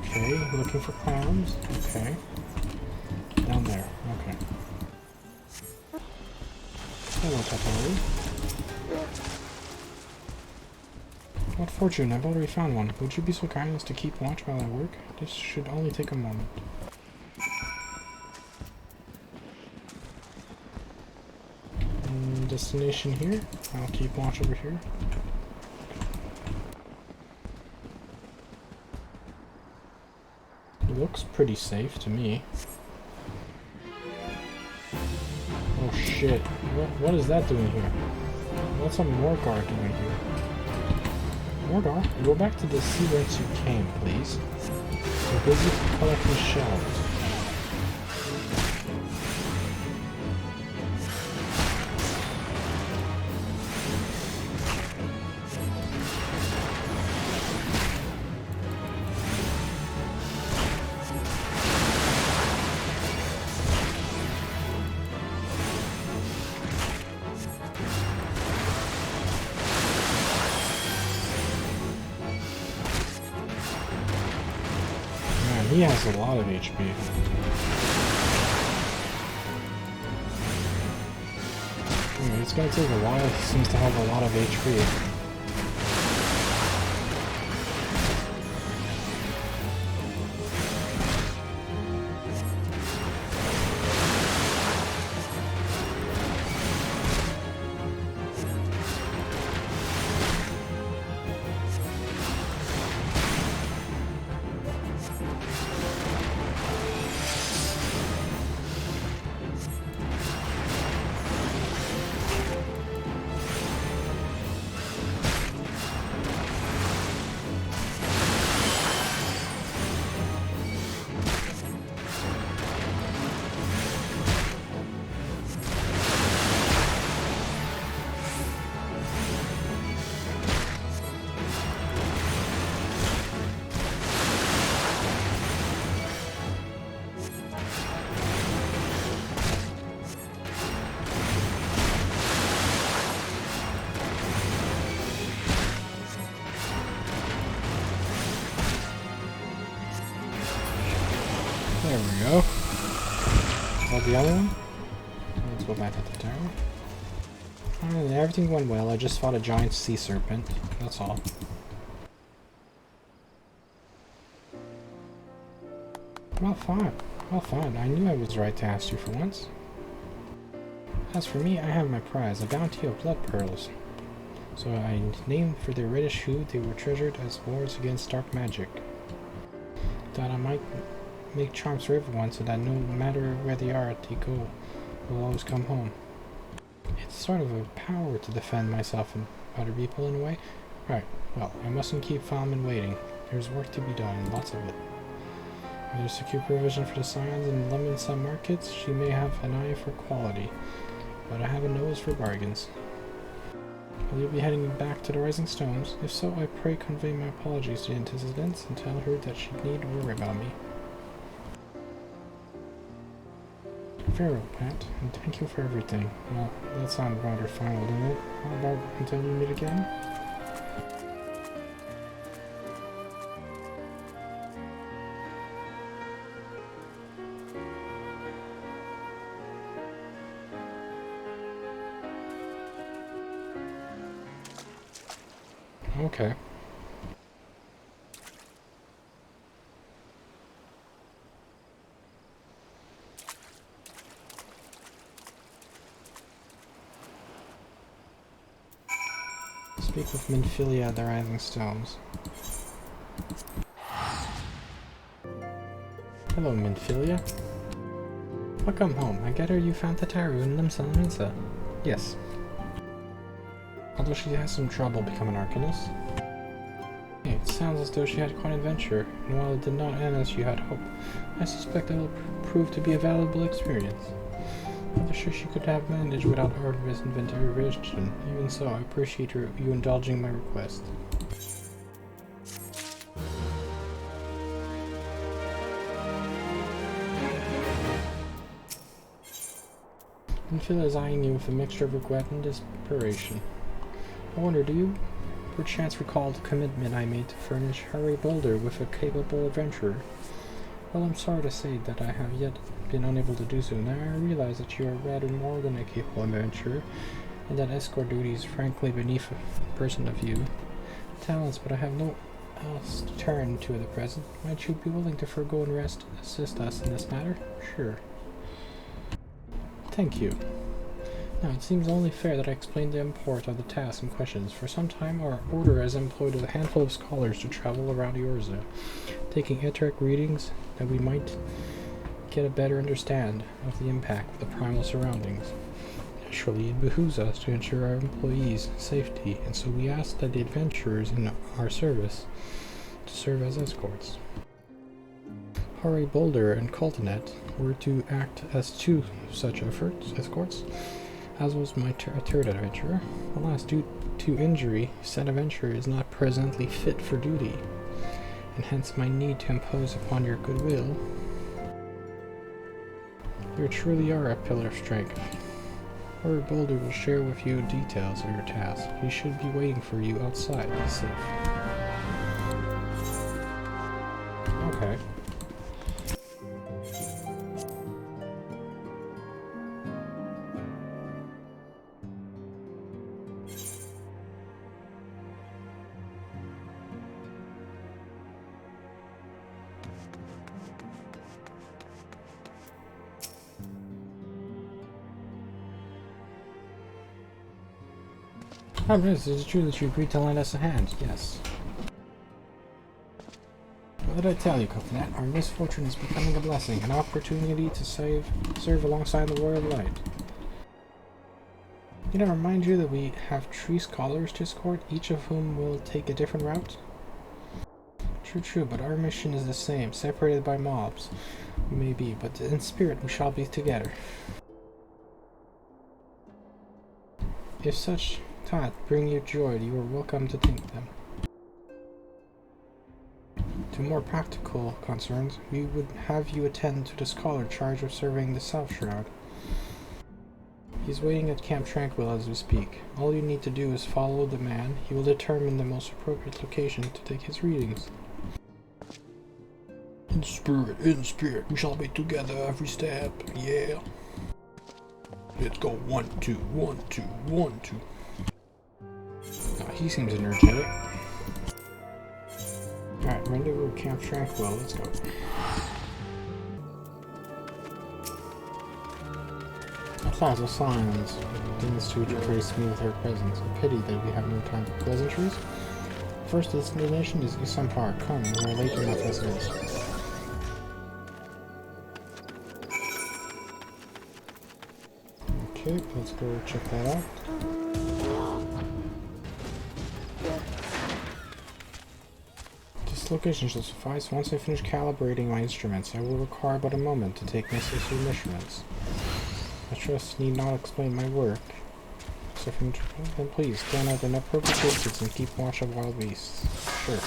Okay, looking for clams. Okay. Down there. Okay. Hello, Tataru. What fortune, I've already found one. Would you be so kind as to keep watch while I work? This should only take a moment. Destination here. I'll keep watch over here. It looks pretty safe to me. Oh shit. What is that doing here? What's a Morgar doing here? Morgar, go back to the sea whence you came, please. We're busy collecting shells. He has a lot of HP. It's gonna take a while. He seems to have a lot of HP. go. Is that the other one? Let's go back to the tower. Everything went well. I just fought a giant sea serpent. That's all. Well, fine. Well, fine. I knew I was right to ask you for once. As for me, I have my prize, a bounty of blood pearls. So I named for their reddish hue they were treasured as wards against dark magic. Thought I might make charms for everyone so that no matter where they are, they go, will always come home. It's sort of a power to defend myself and other people in a way. Right, well, I mustn't keep Falman waiting. There's work to be done, lots of it. There's secure provision for the Scions in London some markets. She may have an eye for quality, but I have a nose for bargains. Will you be heading back to the Rising Stones? If so, I pray convey my apologies to the antecedents and tell her that she need worry about me. Farewell, Pat, and thank you for everything. Well, that sounded rather final, didn't it? How about until we meet again? Okay. Speak with Minfilia at the Rising Stones. Hello, Minfilia. Welcome home. I gather you found the Taru in Limsa. Yes. Although she has some trouble becoming Arcanist. Hey, it sounds as though she had quite an adventure, and while it did not end as you had hoped, I suspect it will prove to be a valuable experience. I'm not sure she could have managed without Artemis intervention. Even so, I appreciate you indulging my request. Minfilia is eyeing you with a mixture of regret and desperation. I wonder, do you perchance recall the commitment I made to furnish Harry Boulder with a capable adventurer? Well, I'm sorry to say that I have yet been unable to do so. Now I realize that you are rather more than a capable adventurer, and that escort duty is frankly beneath a person of you talents, but I have no else to turn to at the present. Might you be willing to forego and assist us in this matter? Sure. Thank you. Now, it seems only fair that I explain the import of the task in questions. For some time, our order has employed a handful of scholars to travel around Eorzea, taking Etheric readings that we might get a better understand of the impact of the primal surroundings. Naturally, it behooves us to ensure our employees' safety, and so we ask that the adventurers in our service to serve as escorts. Harry Boulder and Coltonet were to act as two such escorts, as was my third adventurer. Alas, due to injury, said adventurer is not presently fit for duty, and hence my need to impose upon your goodwill. You truly are a pillar of strength. Harry Boulder will share with you details of your task. He should be waiting for you outside. Be safe. Okay. Is it true that you agreed to lend us a hand? Yes. What did I tell you, Coconut? Our misfortune is becoming a blessing, an opportunity to serve alongside the Royal Light. Did I remind you that we have 3 scholars to escort, each of whom will take a different route? True, but our mission is the same, separated by mobs. We may be, but in spirit we shall be together. If such thought bring you joy, you are welcome to think them. To more practical concerns, we would have you attend to the scholar charged with surveying the South Shroud. He's waiting at Camp Tranquil as we speak. All you need to do is follow the man. He will determine the most appropriate location to take his readings. In spirit, we shall be together every step, yeah. Let's go 1, 2, 1, 2, 1, 2. Oh, he seems energetic. Alright, rendezvous Camp Tranquil, let's go. Plaza Science begins to grace me with her presence. A pity that we have no time for pleasantries. First destination is Isan Park. Come, we are late enough as it is. Okay, let's go check that out. This location shall suffice. Once I finish calibrating my instruments, I will require but a moment to take necessary measurements. I trust need not explain my work. So then please stand at an appropriate distance and keep watch of wild beasts. Sure.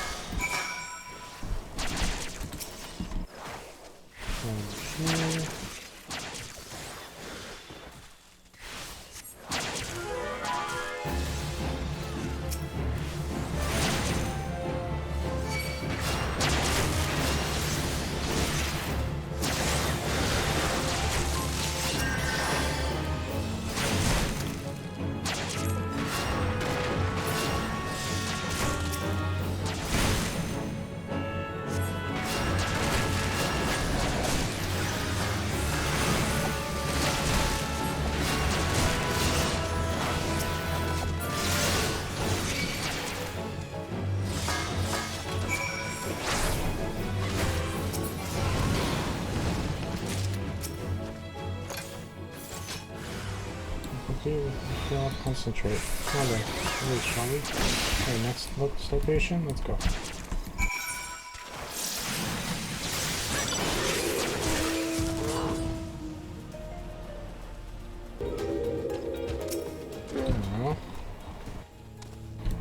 Okay. I'll concentrate. Now then, wait, shall we? Okay, next location, let's go.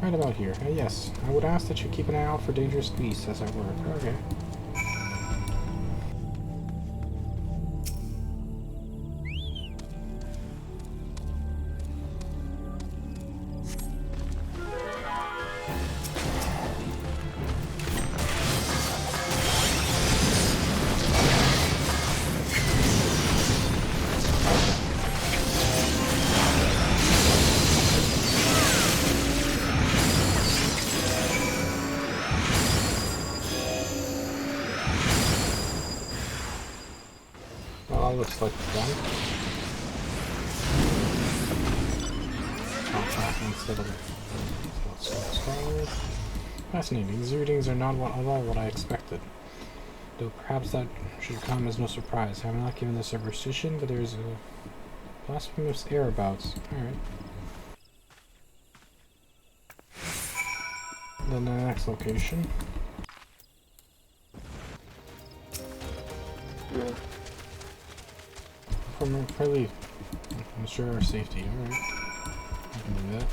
Right about here. Yes, I would ask that you keep an eye out for dangerous beasts as I work. Okay. Looks like done. Instead of fascinating. These readings are not at all what I expected. Though perhaps that should come as no surprise. I am not given this superstition, but there is a blasphemous air about. Alright. Then the next location. For leave. Ensure our safety. Alright. I can do that.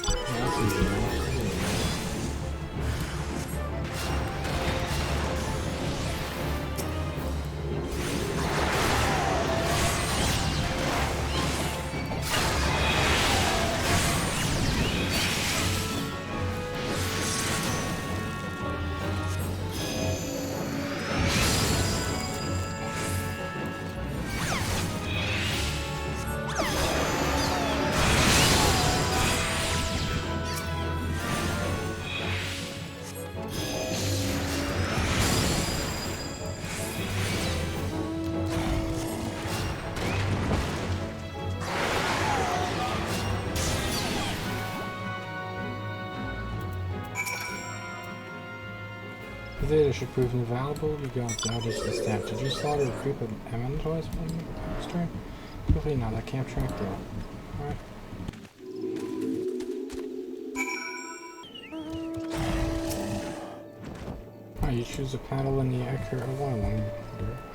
Yeah, that's easy enough. The data should prove invaluable. You got outage the staff. Did you slaughter a creep of Amentois this turn? Hopefully not. That camp track though. Alright. You choose a paddle in the Aether alone.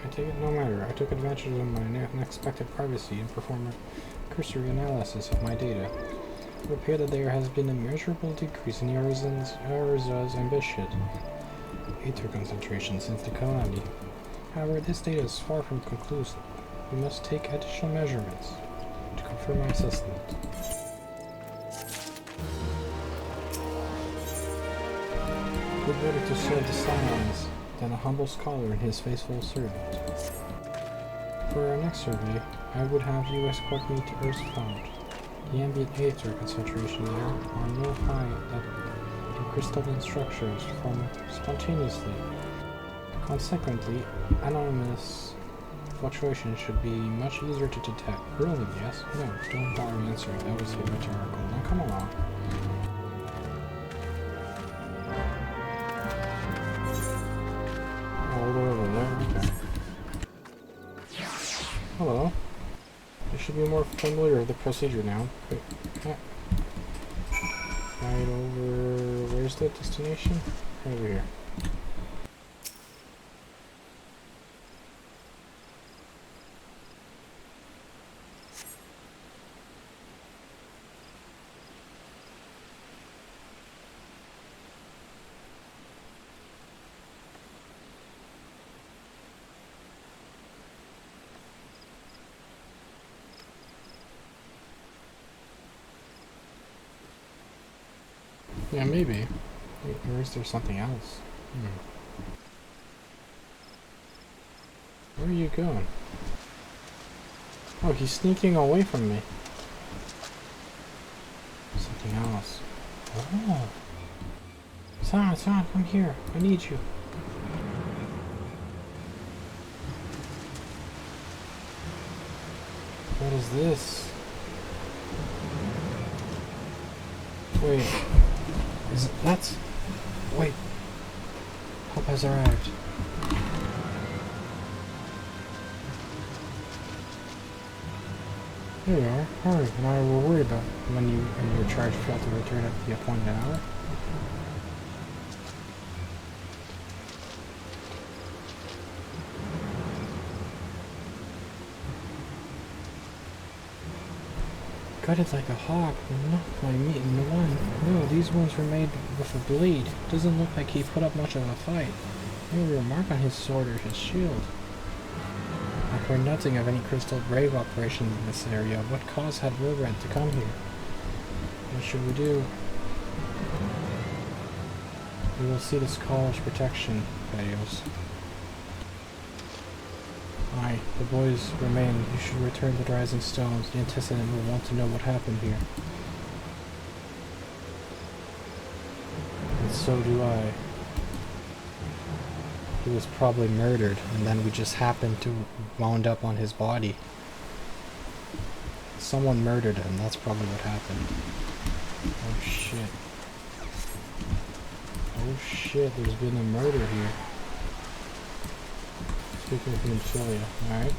I take it no matter. I took advantage of my unexpected privacy and performed a cursory analysis of my data. It would appear that there has been a measurable decrease in Ariza's ambition. Aether concentration since the calamity. However, this data is far from conclusive. We must take additional measurements to confirm my assessment. Who better to serve the Scions than a humble scholar and his faithful servant? For our next survey, I would have you escort me to Earth's Fount. The ambient Aether concentration there are no high that crystalline structures form spontaneously. Consequently, anomalous fluctuations should be much easier to detect. Really, yes? No, don't bother answering. That was rhetorical. Now come along. All the way over there? Okay. Hello. You should be more familiar with the procedure now. Quick. Right over... Where's the destination? Over here. Yeah, maybe. Or is there something else? Where are you going? Oh, he's sneaking away from me. Something else. Oh. Son, come here. I need you. What is this? Wait. Is it that? Wait. Help has arrived. There you are. Hurry, and I will worry about when you and your charge fail to return at the appointed hour. Gutted like a hawk, not my meat in the one. No, these wounds were made with a blade. Doesn't look like he put up much of a fight. No mark on his sword or his shield. I've heard nothing of any crystal brave operations in this area. What cause had Wilred to come here? What should we do? We will see the scholar's protection, Thaddeus. Aye, the boys remain. You should return to the Rising Stones. The antecedent will want to know what happened here. And so do I. He was probably murdered, and then we just happened to wound up on his body. Someone murdered him, that's probably what happened. Oh shit. Oh shit, there's been a murder here. Speaking of hemophilia, alright.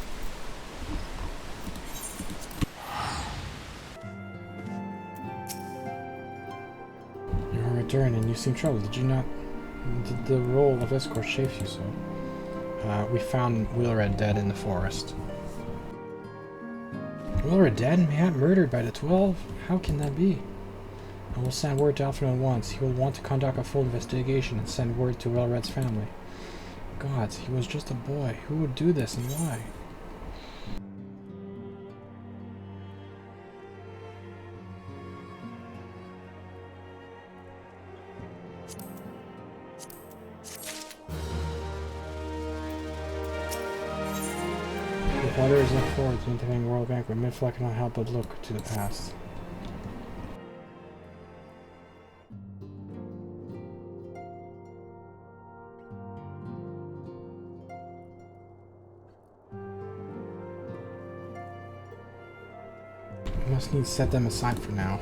You're returned and you seem troubled. Did you not... Did the role of escort chafe you so? We found Wilred dead in the forest. Wilred dead? Mayhap murdered by the 12? How can that be? I will send word to Alfred at once. He will want to conduct a full investigation and send word to Wilred's family. Gods, he was just a boy. Who would do this and why? The father is looking forward to the incoming world banquet. Midfleck cannot help but look to the past. Must need to set them aside for now.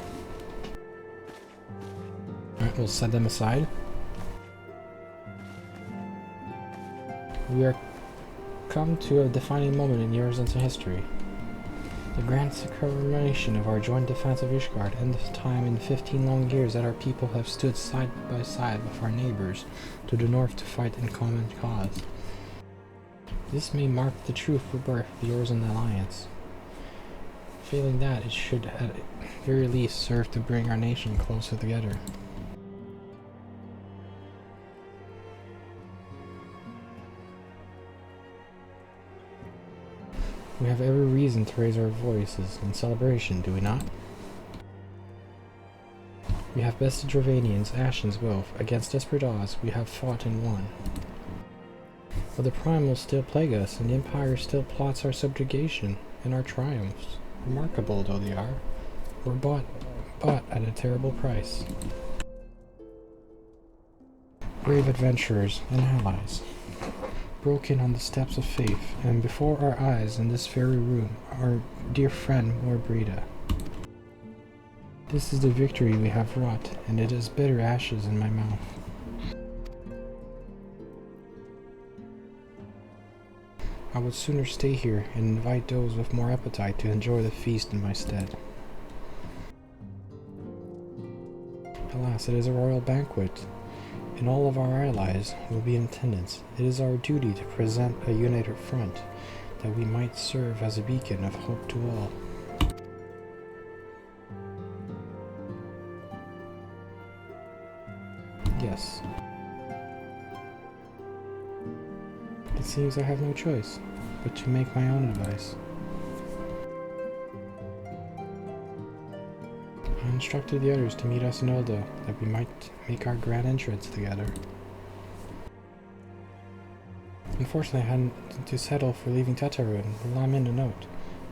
Alright, we'll set them aside. We are come to a defining moment in Yorzan's history. The grand coronation of our joint defense of Ishgard, and the time in 15 long years that our people have stood side by side with our neighbors to the north to fight in common cause. This may mark the true rebirth of the Yorzan alliance. Failing that, it should at very least serve to bring our nation closer together. We have every reason to raise our voices in celebration, do we not? We have bested Dravanians, Ashen's Wolf. Against desperate odds, we have fought and won. But the Prime will still plague us, and the Empire still plots our subjugation and our triumphs. Remarkable though they are, we're bought at a terrible price. Brave adventurers and allies broke in on the steps of faith, and before our eyes in this very room, our dear friend Morbrida. This is the victory we have wrought, and it is bitter ashes in my mouth. I would sooner stay here and invite those with more appetite to enjoy the feast in my stead. Alas, it is a royal banquet, and all of our allies will be in attendance. It is our duty to present a united front, that we might serve as a beacon of hope to all. Yes. It seems I have no choice but to make my own advice. I instructed the others to meet us in Ulda, that we might make our grand entrance together. Unfortunately, I had to settle for leaving Tataru and lament a note.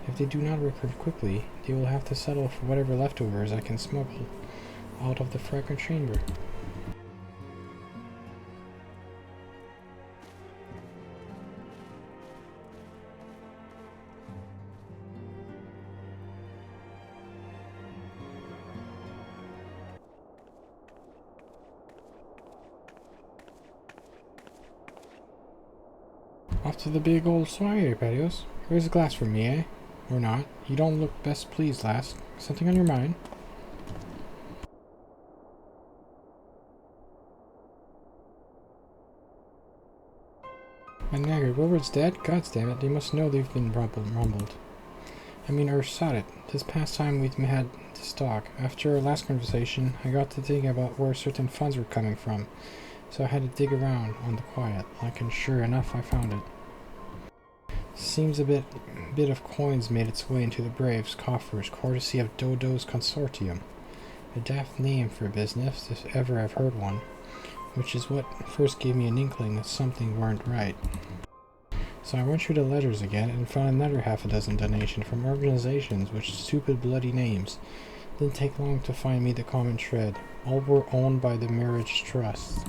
If they do not return quickly, they will have to settle for whatever leftovers I can smuggle out of the fragrant chamber. Off to the big old soiree, Pedios. Here's a glass for me, eh? Or not. You don't look best pleased, lass. Something on your mind? My naggard, Wilward's dead? Gods damn it, they must know they've been rumbled. I mean, saw it. This past time we had this talk. After our last conversation, I got to thinking about where certain funds were coming from. So I had to dig around on the quiet, and sure enough I found it. Seems a bit of coins made its way into the Braves' coffers, courtesy of Dodo's Consortium. A daft name for a business, if ever I've heard one, which is what first gave me an inkling that something weren't right. So I went through the letters again and found another half a dozen donations from organizations with stupid bloody names. Didn't take long to find me the common thread. All were owned by the Marriage Trust.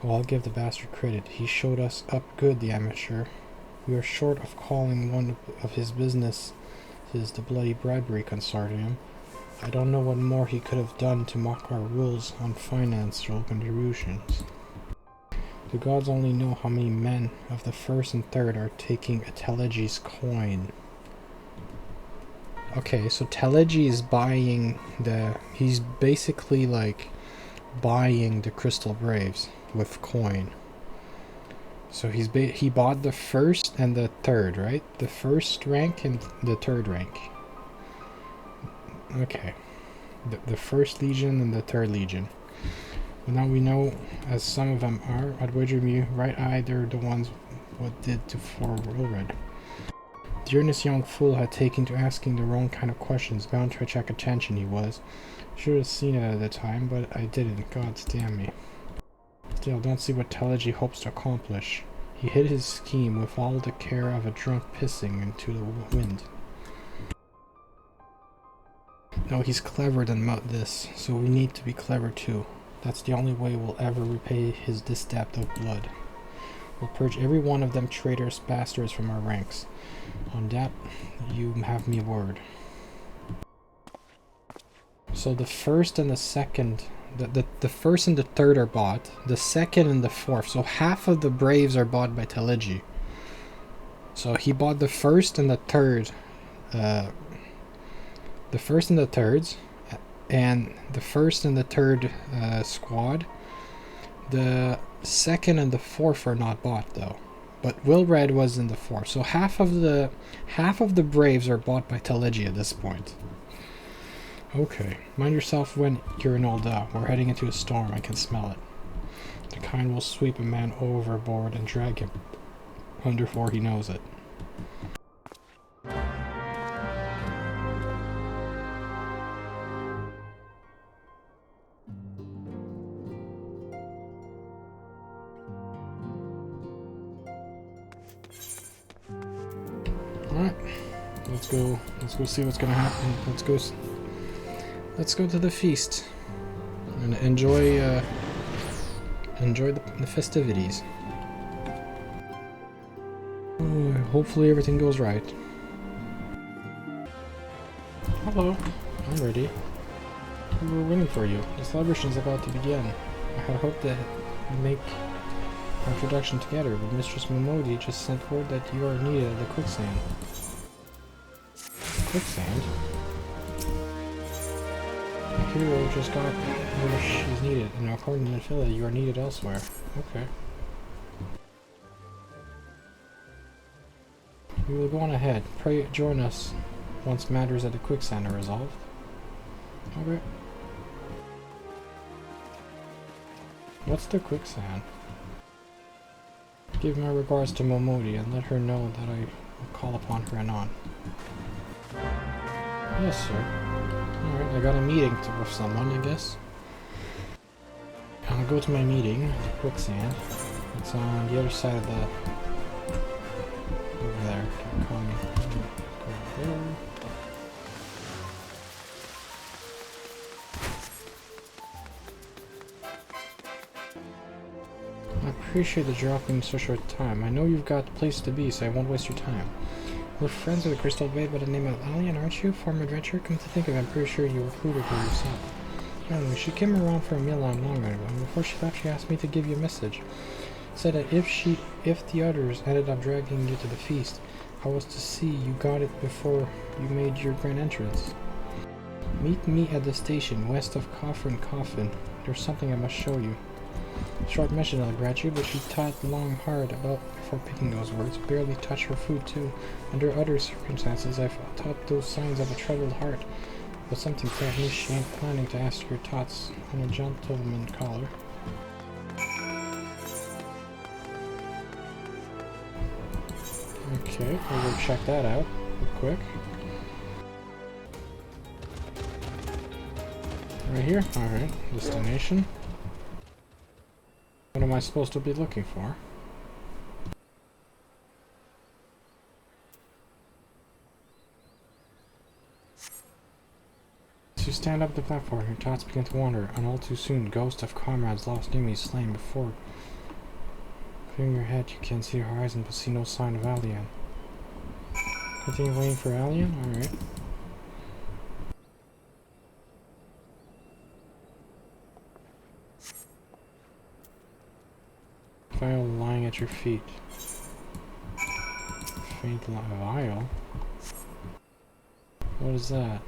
Well, I'll give the bastard credit. He showed us up good, the amateur. We are short of calling one of his businesses the Bloody Bribery Consortium. I don't know what more he could have done to mock our rules on financial contributions. The gods only know how many men of the first and third are taking a Telegi's coin. Okay, so Telegi is buying he's basically buying the Crystal Braves with coin. So he bought the first and the third, right? The first rank and the third rank. Okay. The first legion and the third legion. Well, now we know, as some of them are, I'd wager you right eye they're the ones what did to for Wilred. The earnest young fool had taken to asking the wrong kind of questions, bound to attract attention he was. Should have seen it at the time, but I didn't, gods damn me. Still, don't see what Telegi hopes to accomplish. He hid his scheme with all the care of a drunk pissing into the wind. No, he's cleverer than this, so we need to be clever too. That's the only way we'll ever repay this debt of blood. We'll purge every one of them traitorous bastards from our ranks. On that, you have me word. So the first and the second... The first and the third are bought. The second and the fourth. So half of the Braves are bought by Telegi. So he bought the first and the third. The first and the thirds. And the first and the third squad. The second and the fourth are not bought though. But Wilred was in the fourth. So half of the Braves are bought by Telegi at this point. Okay, mind yourself when you're in Ulda. We're heading into a storm, I can smell it. The kind will sweep a man overboard and drag him under before he knows it. let's go see what's gonna happen. Let's go to the feast and enjoy the festivities. Oh, hopefully everything goes right. Hello, I'm ready. We were waiting for you. The celebration is about to begin. I had hoped that we'd make our introduction together, but Mistress Momodi just sent word that you are needed at the quicksand. Quicksand? The hero just got where she's needed, and according to Phila, you are needed elsewhere. Okay. We will go on ahead. Pray join us once matters at the quicksand are resolved. Okay. What's the quicksand? Give my regards to Momodi and let her know that I will call upon her anon. Yes, sir. Alright, I got a meeting with someone, I guess. I'll go to my meeting, the quicksand. It's on the other side of the... over there. Don't call me. Go there. I appreciate that you're offering such a short time. I know you've got a place to be, so I won't waste your time. We're friends with a crystal babe by the name of Alien, aren't you? Former adventurer? Come to think of it, I'm pretty sure you recruited her yourself. Anyway, she came around for a meal not long ago, and before she left, she asked me to give you a message. Said that if the others ended up dragging you to the feast, I was to see you got it before you made your grand entrance. Meet me at the station west of Coffin. There's something I must show you. Short message I'll grant you, but she thought long hard about before picking those words. Barely touched her food too. Under other circumstances, I've thought those signs of a troubled heart. But something tells me she ain't planning to ask your thoughts on a gentleman caller. Okay, we'll go check that out real quick. Right here? Alright, destination. What am I supposed to be looking for? As you stand up the platform, your thoughts begin to wander, and all too soon, ghosts of comrades lost enemies slain before. Clearing your head, you can see the horizon, but see no sign of Alien. Continue waiting for Alien? Alright. Vial lying at your feet. Faint vial? What is that?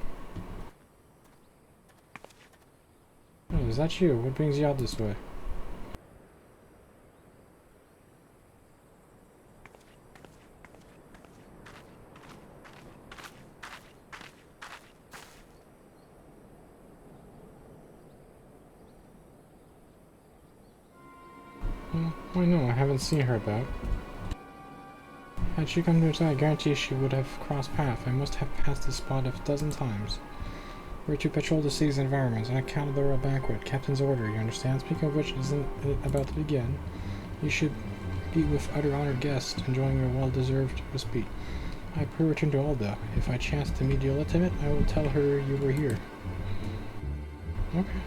Oh, is that you? What brings you out this way? Why no, I haven't seen her about. Had she come to us, I guarantee she would have crossed paths. I must have passed this spot a dozen times. We're to patrol the city's environments on account of the royal banquet. Captain's order, you understand? Speaking of which, isn't it about to begin? You should be with other honored guests, enjoying your well-deserved respite. I pray return to Alda. If I chance to meet the illegitimate, I will tell her you were here. Okay.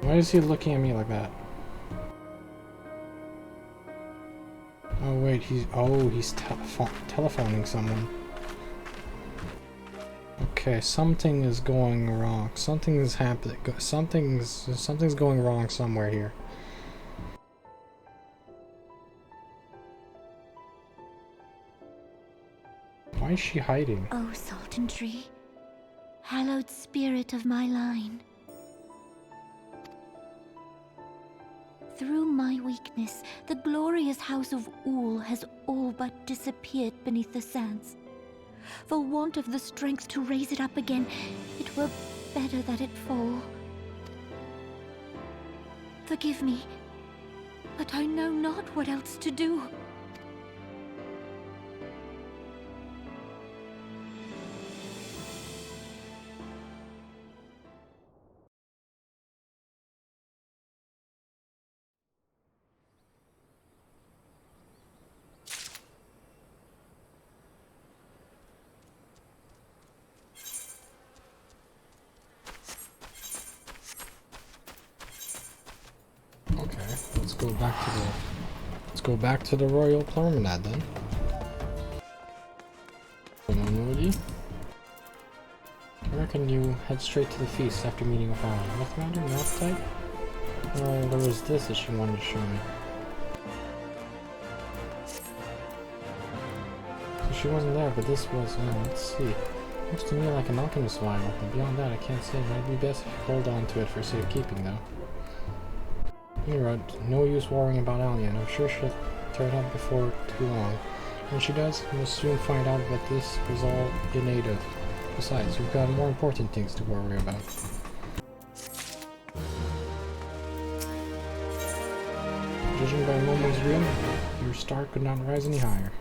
Why is he looking at me like that? Oh wait, he's telephoning someone. Okay, something is going wrong. Something is happening. Something's going wrong somewhere here. Why is she hiding? Oh, Sultan Tree, hallowed spirit of my line. Through my weakness, the glorious house of Ul has all but disappeared beneath the sands. For want of the strength to raise it up again, it were better that it fall. Forgive me, but I know not what else to do. Let's go back to the royal promenade then. I reckon you head straight to the feast after meeting with Alan. What's the matter? No appetite? Well, there was this that she wanted to show me. So she wasn't there, but this was, let's see. Looks to me like an alchemist vial, but beyond that I can't say. It might be best if you hold on to it for safekeeping, though. Anyway, no use worrying about Alien. I'm sure she'll turn up before too long. When she does, we'll soon find out that this was all native. Besides, we've got more important things to worry about. Judging by Momo's reel, your star could not rise any higher.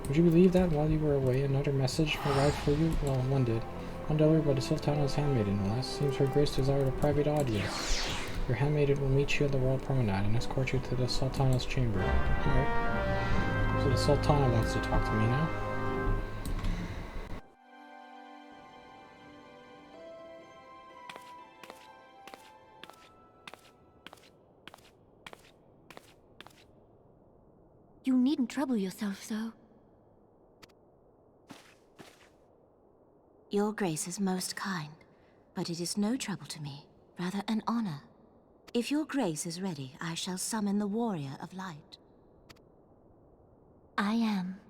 Would you believe that while you were away, another message arrived for you? Well, one did. One delivered by the Sultana's handmaiden, no less. Seems Her Grace desired a private audience. Your handmaiden will meet you at the Royal Promenade and escort you to the Sultana's chamber. Alright. So the Sultana wants to talk to me now. You needn't trouble yourself so. Your Grace is most kind, but it is no trouble to me, rather an honor. If your Grace is ready, I shall summon the Warrior of Light. I am.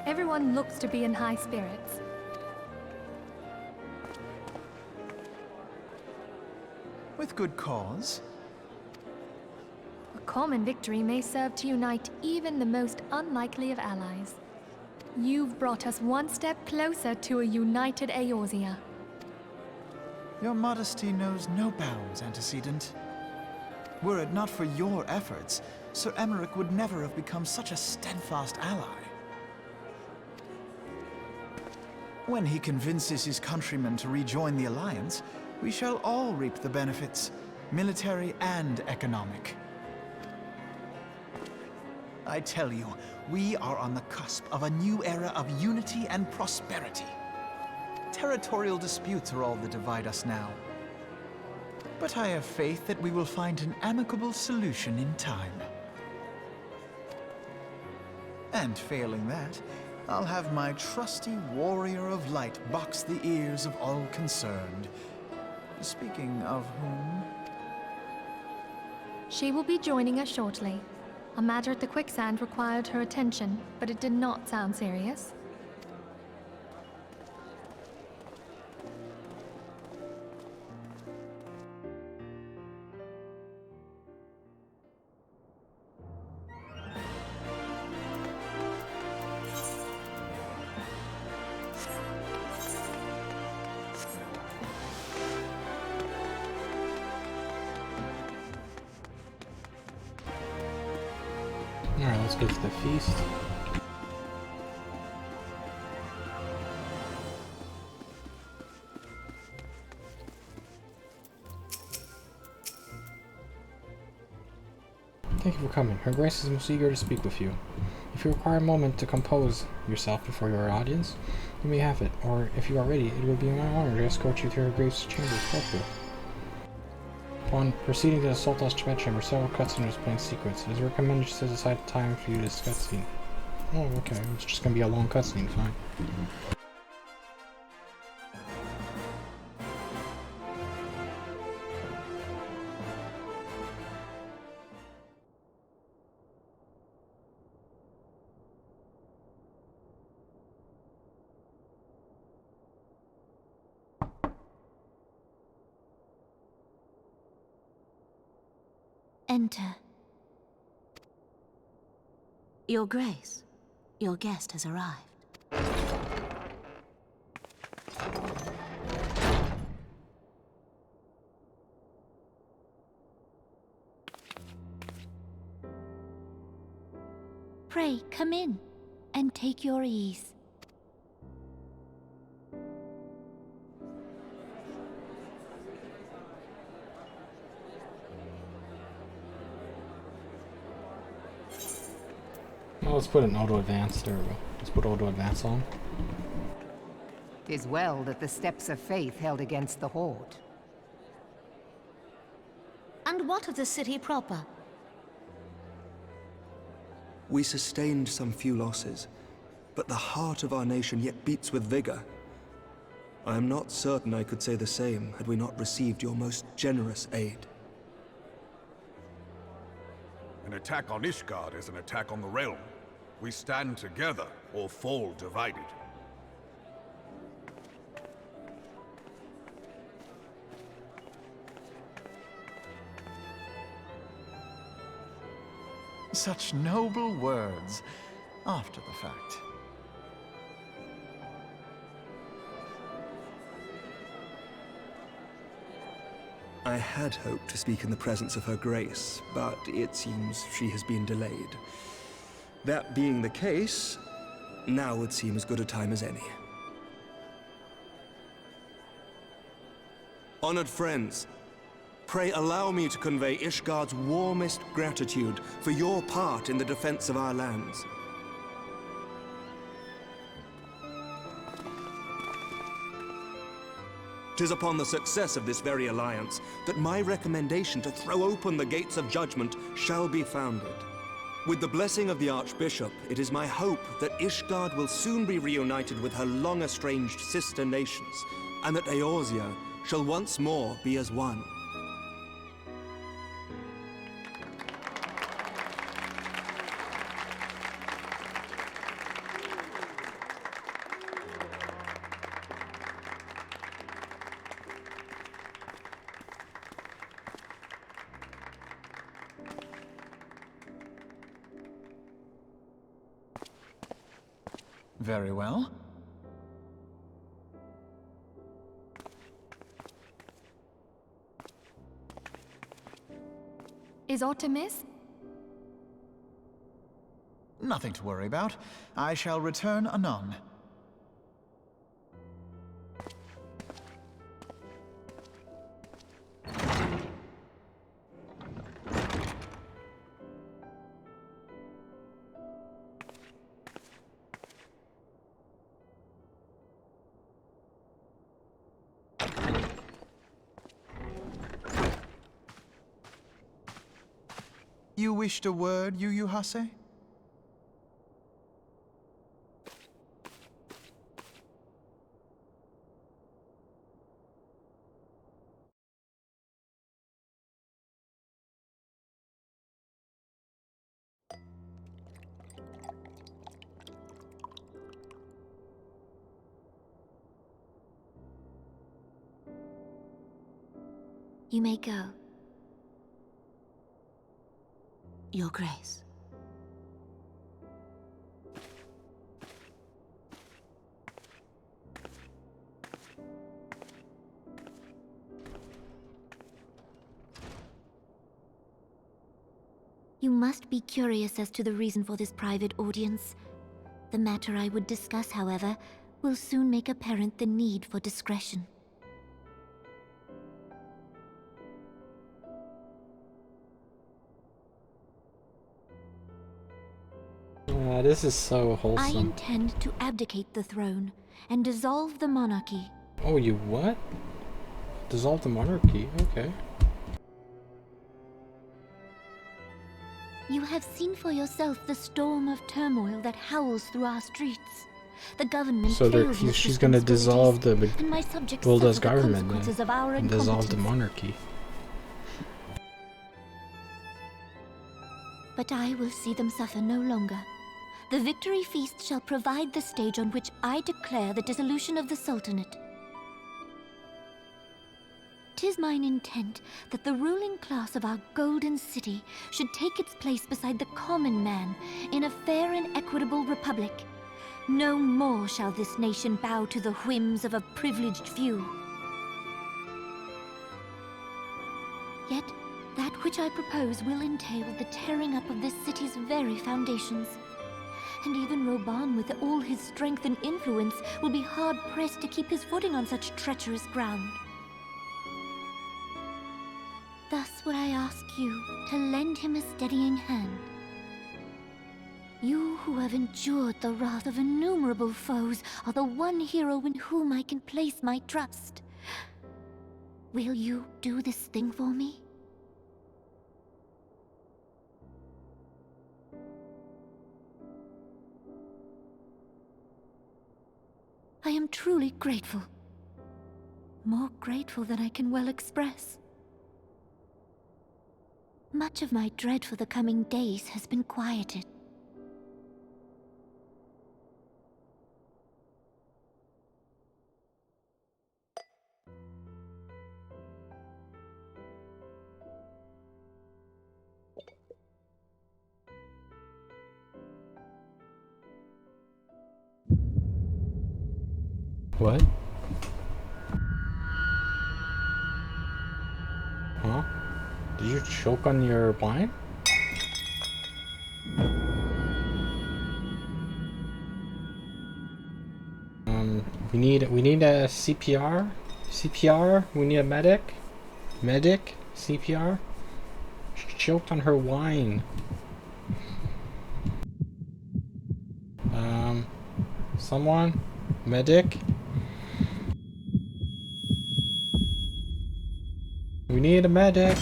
Everyone looks to be in high spirits. With good cause. A common victory may serve to unite even the most unlikely of allies. You've brought us one step closer to a united Eorzea. Your modesty knows no bounds, Antecedent. Were it not for your efforts, Sir Emmerich would never have become such a steadfast ally. When he convinces his countrymen to rejoin the Alliance, we shall all reap the benefits, military and economic. I tell you, we are on the cusp of a new era of unity and prosperity. Territorial disputes are all that divide us now. But I have faith that we will find an amicable solution in time. And failing that, I'll have my trusty Warrior of Light box the ears of all concerned. Speaking of whom... She will be joining us shortly. A matter at the quicksand required her attention, but it did not sound serious. Alright, let's get to the feast. Thank you for coming. Her Grace is most eager to speak with you. If you require a moment to compose yourself before your audience, you may have it, or if you are ready, it will be my honor to escort you to Her Grace's chambers forthwith. Upon proceeding to the Sultan's bedchamber, several cutscenes playing secrets. It is recommended to set aside time for you to discuss cutscene. Oh, okay. It's just gonna be a long cutscene, fine. enter. Your Grace, your guest has arrived. Pray, come in, and take your ease. Well, let's put an auto advance. There we go. Let's put auto advance on. 'Tis well that the steps of faith held against the Horde. And what of the city proper? We sustained some few losses, but the heart of our nation yet beats with vigor. I am not certain I could say the same had we not received your most generous aid. An attack on Ishgard is an attack on the realm. We stand together or fall divided. Such noble words after the fact. I had hoped to speak in the presence of Her Grace, but it seems she has been delayed. That being the case, now would seem as good a time as any. Honored friends, pray allow me to convey Ishgard's warmest gratitude for your part in the defense of our lands. Tis upon the success of this very alliance that my recommendation to throw open the gates of judgment shall be founded. With the blessing of the Archbishop, it is my hope that Ishgard will soon be reunited with her long-estranged sister nations, and that Eorzea shall once more be as one. Very well. Is aught amiss? Nothing to worry about. I shall return anon. You wished a word, Yu Hase? You may go. Your Grace. You must be curious as to the reason for this private audience. The matter I would discuss, however, will soon make apparent the need for discretion. This is so I wholesome. intend to abdicate the throne and dissolve the monarchy. Oh, you what? Dissolve the monarchy? Okay. You have seen for yourself the storm of turmoil that howls through our streets. The government So fails in its she's gonna dissolve the responsibilities, and my subjects Gulda's suffer the government consequences of our and dissolve the incompetence. monarchy. But I will see them suffer no longer. The victory feast shall provide the stage on which I declare the dissolution of the Sultanate. 'Tis is mine intent that the ruling class of our golden city should take its place beside the common man in a fair and equitable republic. No more shall this nation bow to the whims of a privileged few. Yet, that which I propose will entail the tearing up of this city's very foundations. And even Reborn, with all his strength and influence, will be hard-pressed to keep his footing on such treacherous ground. Thus would I ask you to lend him a steadying hand. You who have endured the wrath of innumerable foes are the one hero in whom I can place my trust. Will you do this thing for me? I am truly grateful. More grateful than I can well express. Much of my dread for the coming days has been quieted. What? Huh? Did you choke on your wine? We need a CPR? CPR? We need a medic? Medic? CPR? She choked on her wine. Someone? Medic? We need a medic.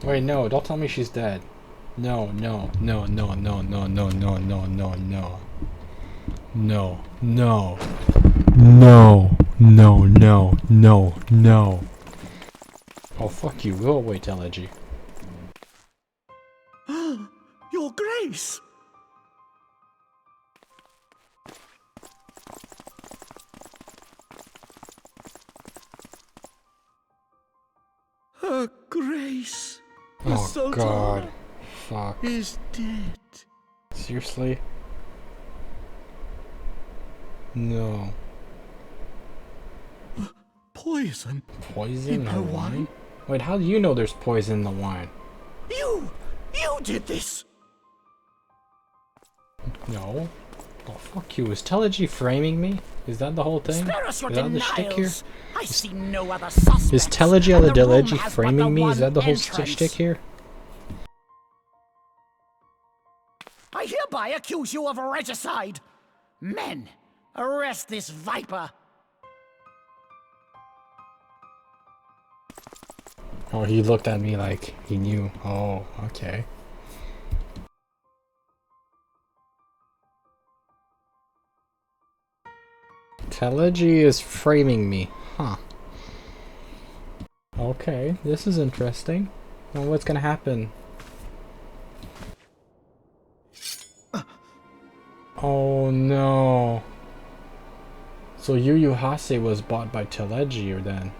Wait, no, don't tell me she's dead. No, no, no, no, no, no, no, no, no, no, no. No, no. No, no, no, no, no. Oh, fuck you. Go away, Telegy. Your Grace! Her Grace, the Oh, Sultan God. Fuck. is dead. Seriously? No. Poison? Poison In in her her wine? Wait, how do you know there's poison in the wine? You did this! No. Oh, fuck you. Is Telegy framing me? Is that the whole thing? Spare us your Is that the shtick here? denials. I see no other suspects. Is Telegy on and the the room Telegy has but framing the me? Is one that the whole entrance. shtick here? I hereby accuse you of regicide. Men, arrest this viper. Oh, he looked at me like he knew. Oh, okay. Telegy is framing me. Huh. Okay, this is interesting. Well, what's gonna happen? Oh no. So Yu Hase was bought by Telegy or then?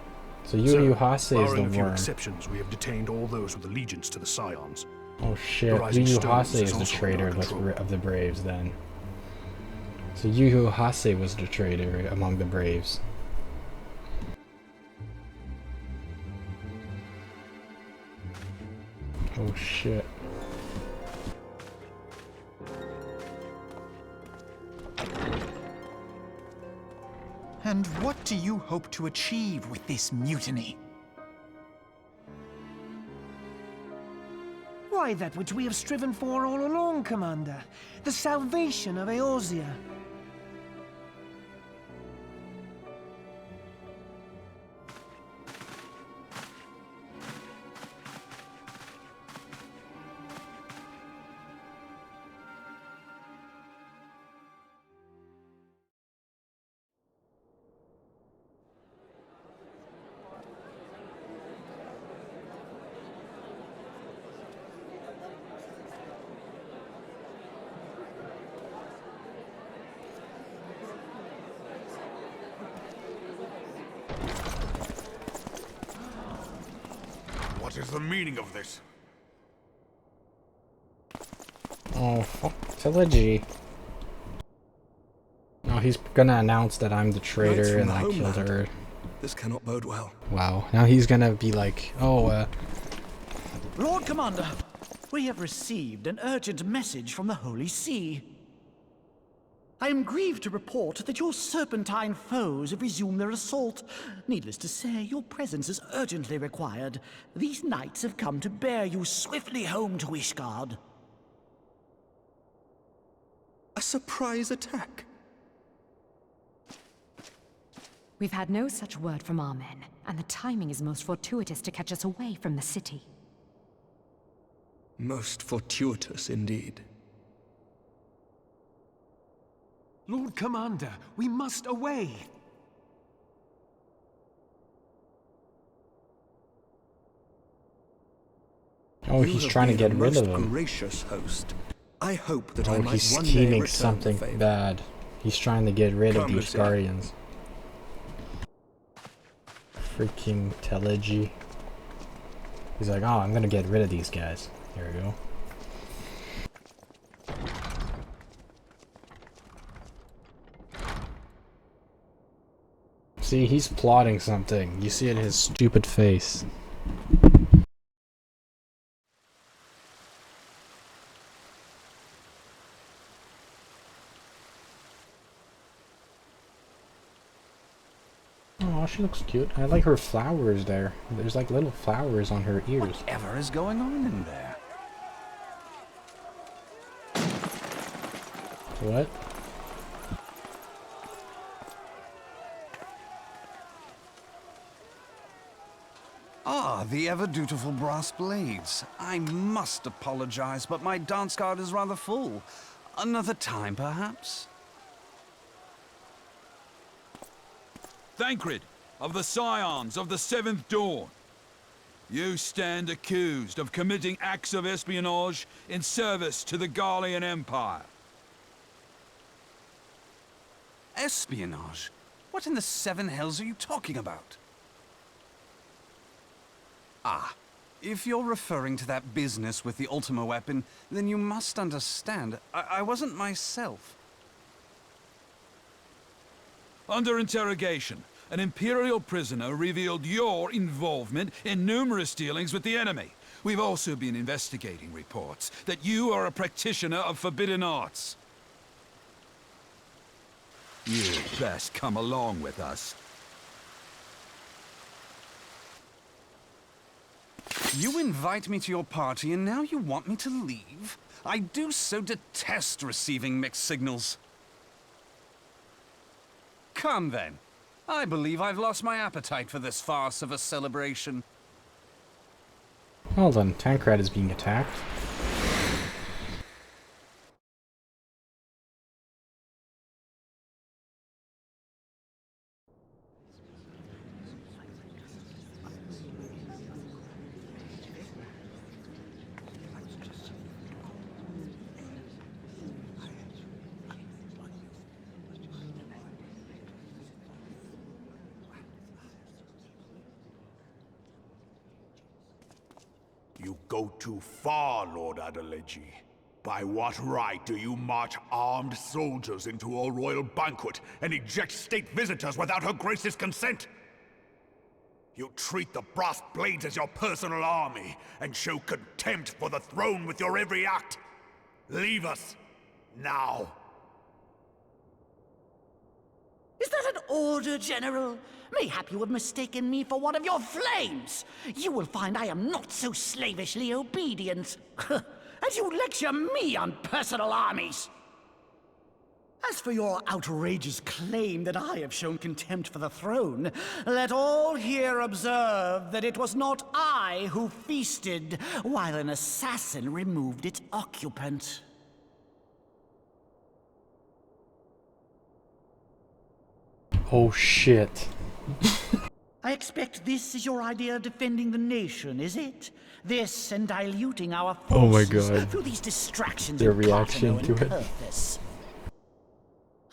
So Yu Hase is the barring a few worm. exceptions, we have detained all those with allegiance to the Scions. Oh shit, Rising Yu Stones Hase is is the also traitor under our control. of the Braves then. So Yu Hase was the traitor among the Braves. Oh shit. And what do you hope to achieve with this mutiny? Why, that which we have striven for all along, Commander. The salvation of Eorzea. What is the meaning of this? Oh, fuck. Trilogy. No, he's gonna announce that I'm the traitor and I killed her. This cannot bode well. Wow. Now he's gonna be like, oh, Lord Commander, we have received an urgent message from the Holy See. I am grieved to report that your serpentine foes have resumed their assault. Needless to say, your presence is urgently required. These knights have come to bear you swiftly home to Ishgard. A surprise attack? We've had no such word from our men, and the timing is most fortuitous to catch us away from the city. Most fortuitous indeed. Lord Commander, we must away. oh, he's trying to get rid of him. Gracious host. I hope that I Oh, might he's one day scheming return something the favor. bad. He's trying to get rid of Come, these Lucia. guardians. Freaking Telegy. He's like, oh, I'm gonna get rid of these guys. There we go. See, he's plotting something. You see it in his stupid face. Oh, she looks cute. I like her flowers there. There's like little flowers on her ears. Whatever is going on in there? What? Ah, the ever-dutiful brass blades. I must apologize, but my dance card is rather full. Another time, perhaps? Thancred, of the Scions of the Seventh Dawn. You stand accused of committing acts of espionage in service to the Garlean Empire. Espionage? What in the seven hells are you talking about? Ah, if you're referring to that business with the Ultima weapon, then you must understand, I wasn't myself. Under interrogation, an Imperial prisoner revealed your involvement in numerous dealings with the enemy. We've also been investigating reports that you are a practitioner of forbidden arts. You'd best come along with us. You invite me to your party and now you want me to leave? I do so detest receiving mixed signals. Come then. I believe I've lost my appetite for this farce of a celebration. Hold on, Tancred is being attacked. You go too far, Lord Adeleji. By what right do you march armed soldiers into a royal banquet and eject state visitors without her grace's consent? You treat the brass blades as your personal army and show contempt for the throne with your every act. Leave us, now. Is that an order, General? Mayhap you have mistaken me for one of your flames. You will find I am not so slavishly obedient. As you lecture me on personal armies. As for your outrageous claim that I have shown contempt for the throne, let all here observe that it was not I who feasted while an assassin removed its occupant. Oh shit. I expect this is your idea of defending the nation, is it? This and diluting our forces Oh my god. through these distractions Their of reaction Cartano to and it. Perthus.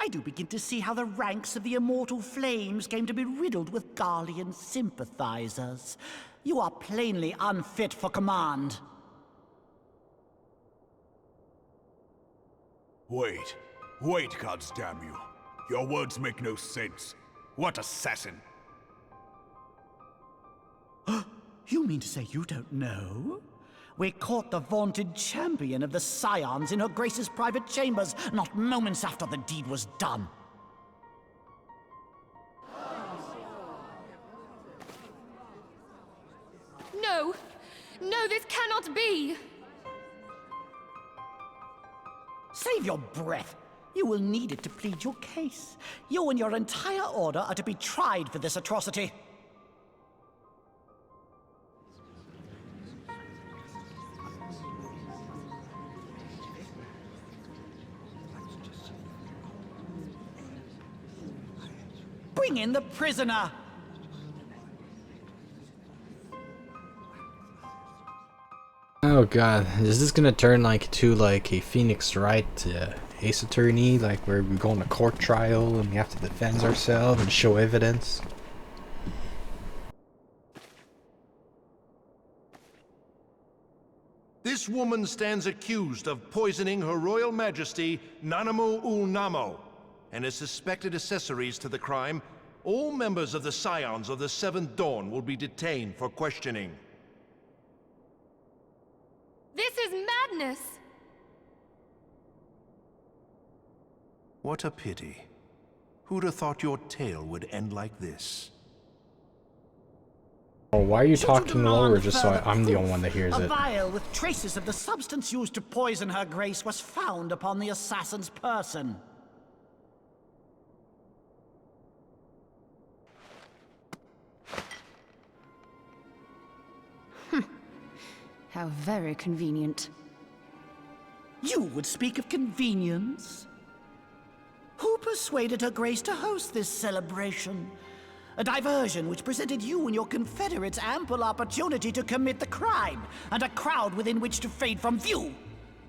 I do begin to see how the ranks of the immortal flames came to be riddled with Garlean sympathizers. You are plainly unfit for command. Wait, goddamn you. Your words make no sense. What assassin? You mean to say you don't know? We caught the vaunted champion of the Scions in her Grace's private chambers, not moments after the deed was done. No! No, this cannot be! Save your breath. You will need it to plead your case. You and your entire order are to be tried for this atrocity. Bring in the prisoner! Oh god, is this gonna turn like to like a Phoenix Wright Ace Attorney, like where we go on a court trial and we have to defend ourselves and show evidence? This woman stands accused of poisoning Her Royal Majesty Nanamu ul Namo and is suspected accessories to the crime. All members of the Scions of the Seventh Dawn will be detained for questioning. This is madness! What a pity. Who'd have thought your tale would end like this? Oh, why are you talking lower just so I'm the only one that hears A it? vial with traces of the substance used to poison Her Grace was found upon the assassin's person. How very convenient. You would speak of convenience? Who persuaded Her Grace to host this celebration? A diversion which presented you and your confederates ample opportunity to commit the crime, and a crowd within which to fade from view.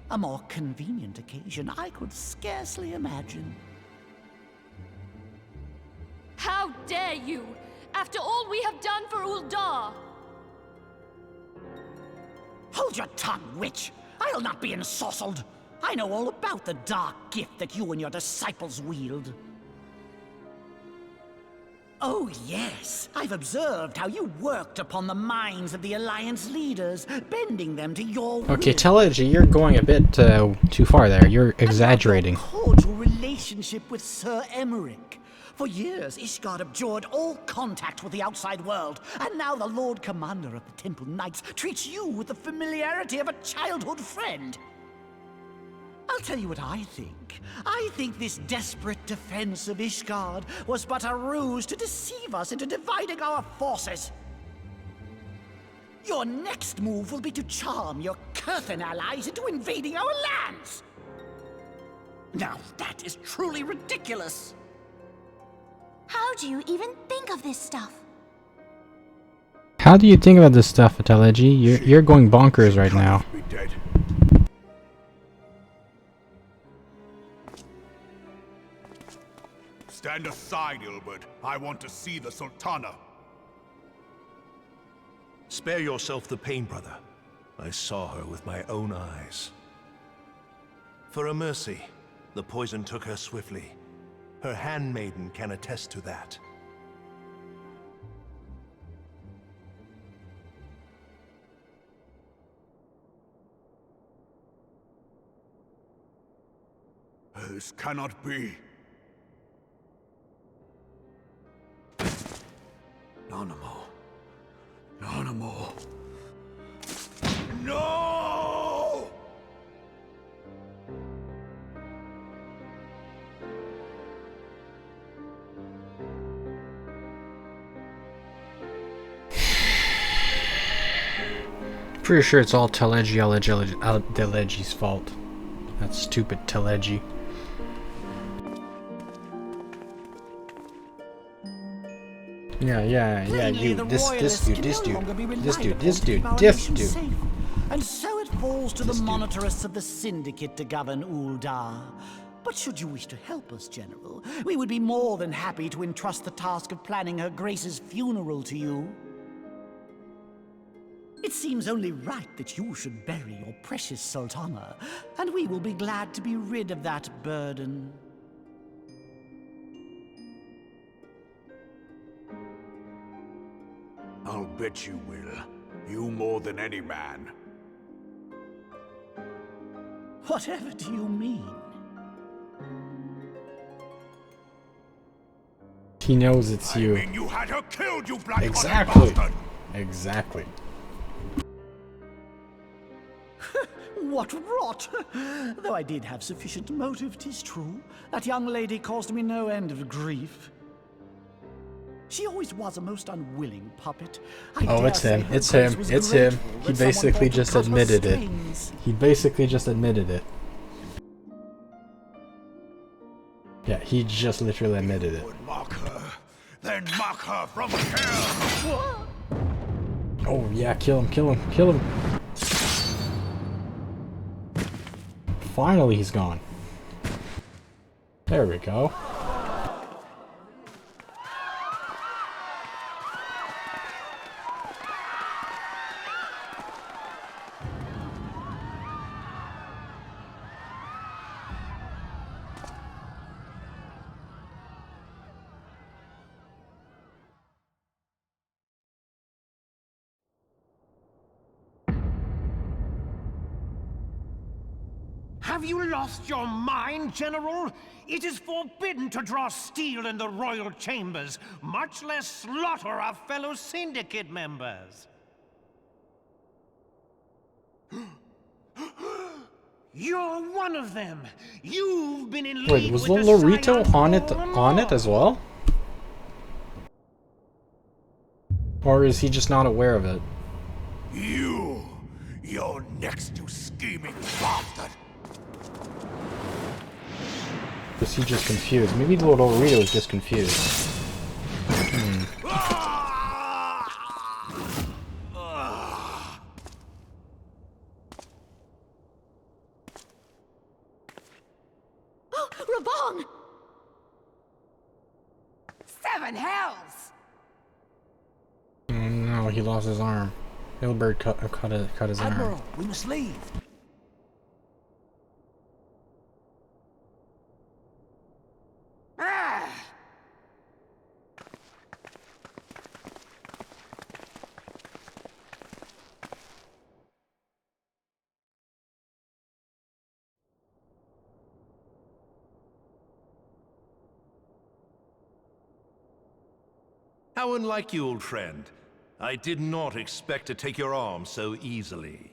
A more convenient occasion I could scarcely imagine. How dare you! After all we have done for Uldar! Hold your tongue, witch! I'll not be ensorcelled! I know all about the dark gift that you and your disciples wield. Oh yes, I've observed how you worked upon the minds of the Alliance leaders, bending them to your will. Okay, Telegy, you're going a bit too far there. You're exaggerating. Cordial relationship with Sir Emmerich. For years, Ishgard abjured all contact with the outside world, and now the Lord Commander of the Temple Knights treats you with the familiarity of a childhood friend. I'll tell you what I think. I think this desperate defense of Ishgard was but a ruse to deceive us into dividing our forces. Your next move will be to charm your Kurthan allies into invading our lands. Now that is truly ridiculous. How do you even think of this stuff? How do you think about this stuff, Telegy? You're going bonkers right now. Be dead. Stand aside, Ilbert. I want to see the Sultana. Spare yourself the pain, brother. I saw her with my own eyes. For a mercy, the poison took her swiftly. Her handmaiden can attest to that. This cannot be. Nanamo. Nanamo. No! Pretty sure it's all Telegy's fault. That stupid Telegy. Yeah, you, this dude. And so it falls to the monitorists of the Syndicate to govern Uldar. But should you wish to help us, General, we would be more than happy to entrust the task of planning Her Grace's funeral to you. It seems only right that you should bury your precious Sultana, and we will be glad to be rid of that burden. I'll bet you will. You more than any man. Whatever do you mean? He knows it's you. I mean, you had her killed, you black-hearted Exactly. bastard! Exactly. What rot! Though I did have sufficient motive, 'tis true. That young lady caused me no end of grief. She always was a most unwilling puppet. Oh, it's him. It's him. It's him. He basically just admitted it. He basically just admitted it. Yeah, he just literally admitted it. Mock her, then mock her from hell! Oh yeah, kill him, kill him, kill him. Finally he's gone. There we go. Have you lost your mind, General? It is forbidden to draw steel in the royal chambers, much less slaughter our fellow syndicate members. You're one of them. You've been in Wait, league was with the the Lorito Scions on it as well? Or is he just not aware of it? You're next, you scheming bastard! Was he just confused? Maybe Lord Lorito is just confused. Oh, Reborn! 7 hells! Oh no, he lost his arm. Hillbird cut his arm. Admiral, we must leave. How unlike you, old friend. I did not expect to take your arm so easily.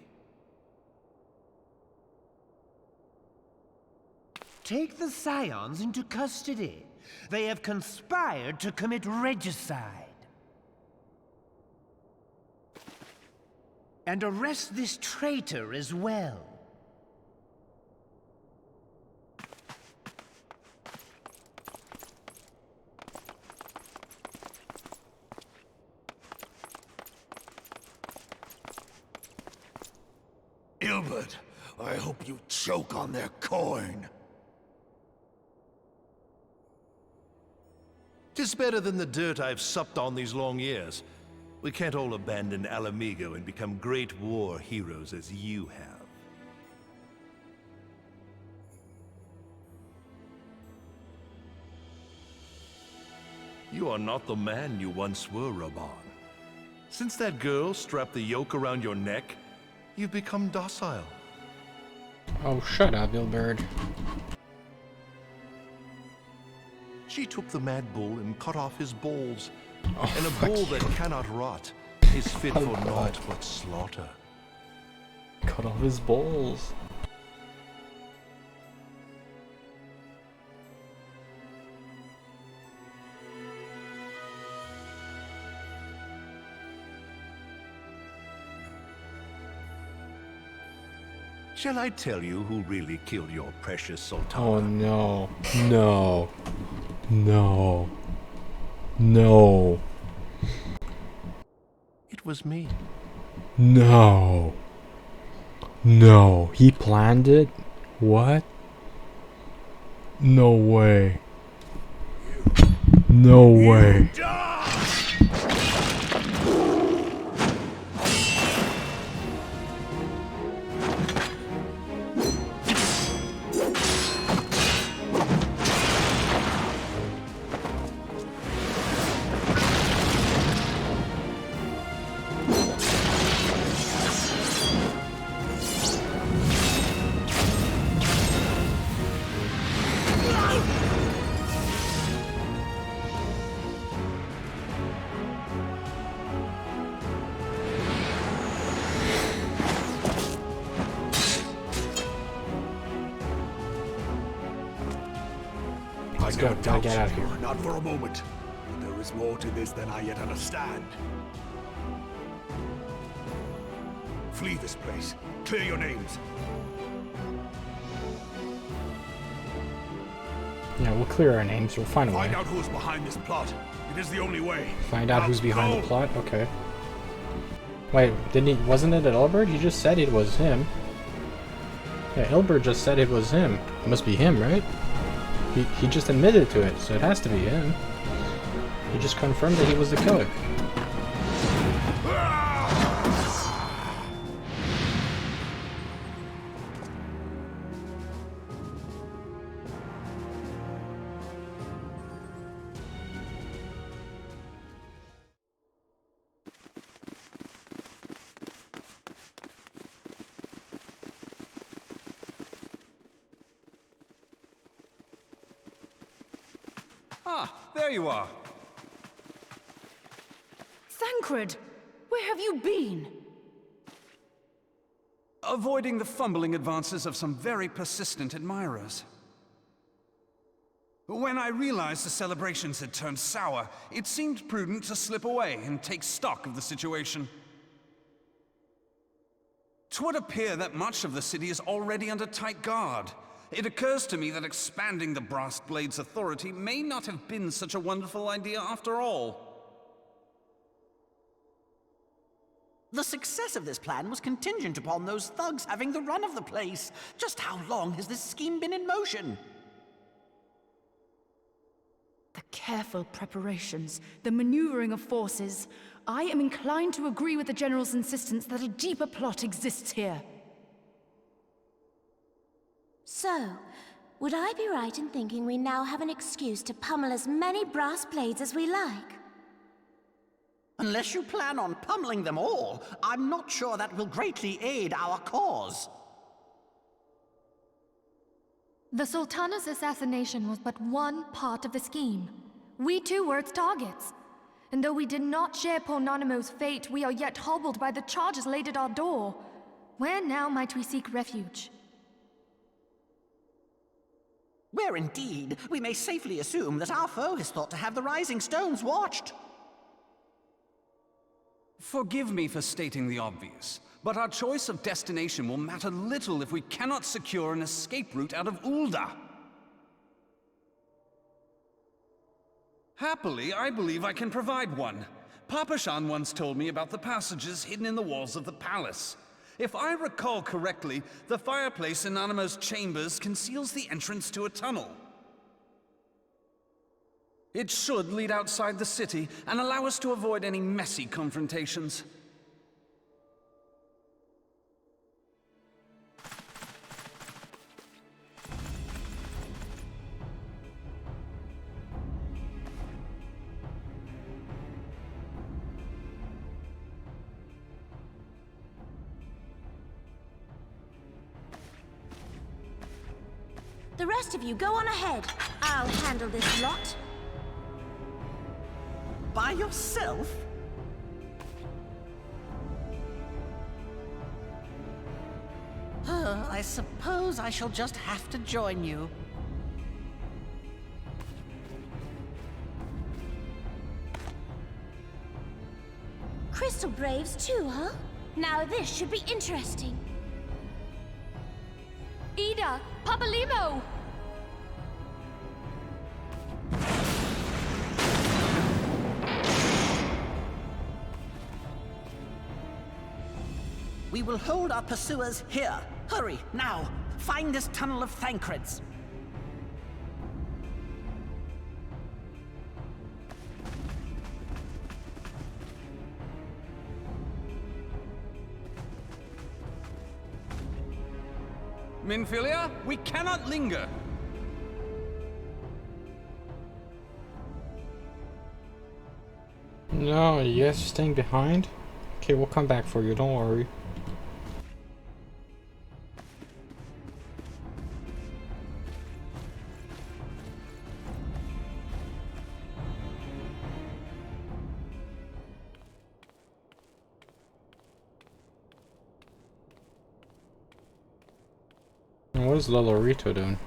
Take the Scions into custody. They have conspired to commit regicide. And arrest this traitor as well. Ilbert, I hope you choke on their coin. 'Tis better than the dirt I've supped on these long years. We can't all abandon Alamigo and become great war heroes as you have. You are not the man you once were, Reborn. Since that girl strapped the yoke around your neck, you've become docile. Oh, shut up, Billbird. She took the mad bull and cut off his balls. Oh, and a bull that cannot rot is fit for naught but slaughter. Cut off his balls. Shall I tell you who really killed your precious Sultana? Oh no. No. No. No. It was me. No. No. He planned it? What? No way. No way. let's go. Gotta get out of here. Not for a moment. But there is more to this than I yet understand. Flee this place. Clear your names. Yeah, we'll clear our names. We'll find a way. Find out who's behind this plot. It is the only way. Find out who's behind the plot? Okay. Wait, wasn't it Ilbert? He just said it was him. Yeah, Ilbert just said it was him. It must be him, right? He just admitted to it, so it has to be him. He just confirmed that he was the killer. Ah, there you are. Thancred, where have you been? Avoiding the fumbling advances of some very persistent admirers. When I realized the celebrations had turned sour, it seemed prudent to slip away and take stock of the situation. 'Twould appear that much of the city is already under tight guard. It occurs to me that expanding the Brass Blade's authority may not have been such a wonderful idea after all. The success of this plan was contingent upon those thugs having the run of the place. Just how long has this scheme been in motion? The careful preparations, the maneuvering of forces. I am inclined to agree with the General's insistence that a deeper plot exists here. So, would I be right in thinking we now have an excuse to pummel as many brass blades as we like? Unless you plan on pummeling them all, I'm not sure that will greatly aid our cause. The Sultana's assassination was but one part of the scheme. We too were its targets. And though we did not share Ponanimo's fate, we are yet hobbled by the charges laid at our door. Where now might we seek refuge? Where indeed, we may safely assume that our foe is thought to have the Rising Stones watched. Forgive me for stating the obvious, but our choice of destination will matter little if we cannot secure an escape route out of Ul'dah. Happily, I believe I can provide one. Papashan once told me about the passages hidden in the walls of the palace. If I recall correctly, the fireplace in Animo's chambers conceals the entrance to a tunnel. It should lead outside the city and allow us to avoid any messy confrontations. The rest of you go on ahead. I'll handle this lot. By yourself? I suppose I shall just have to join you. Crystal Braves too, huh? Now this should be interesting. Ida! Papalimo! We will hold our pursuers here. Hurry, now! Find this tunnel of Thancred's. Minfilia, we cannot linger. No, you guys are staying behind? Okay, we'll come back for you, don't worry. What is Lolorito doing?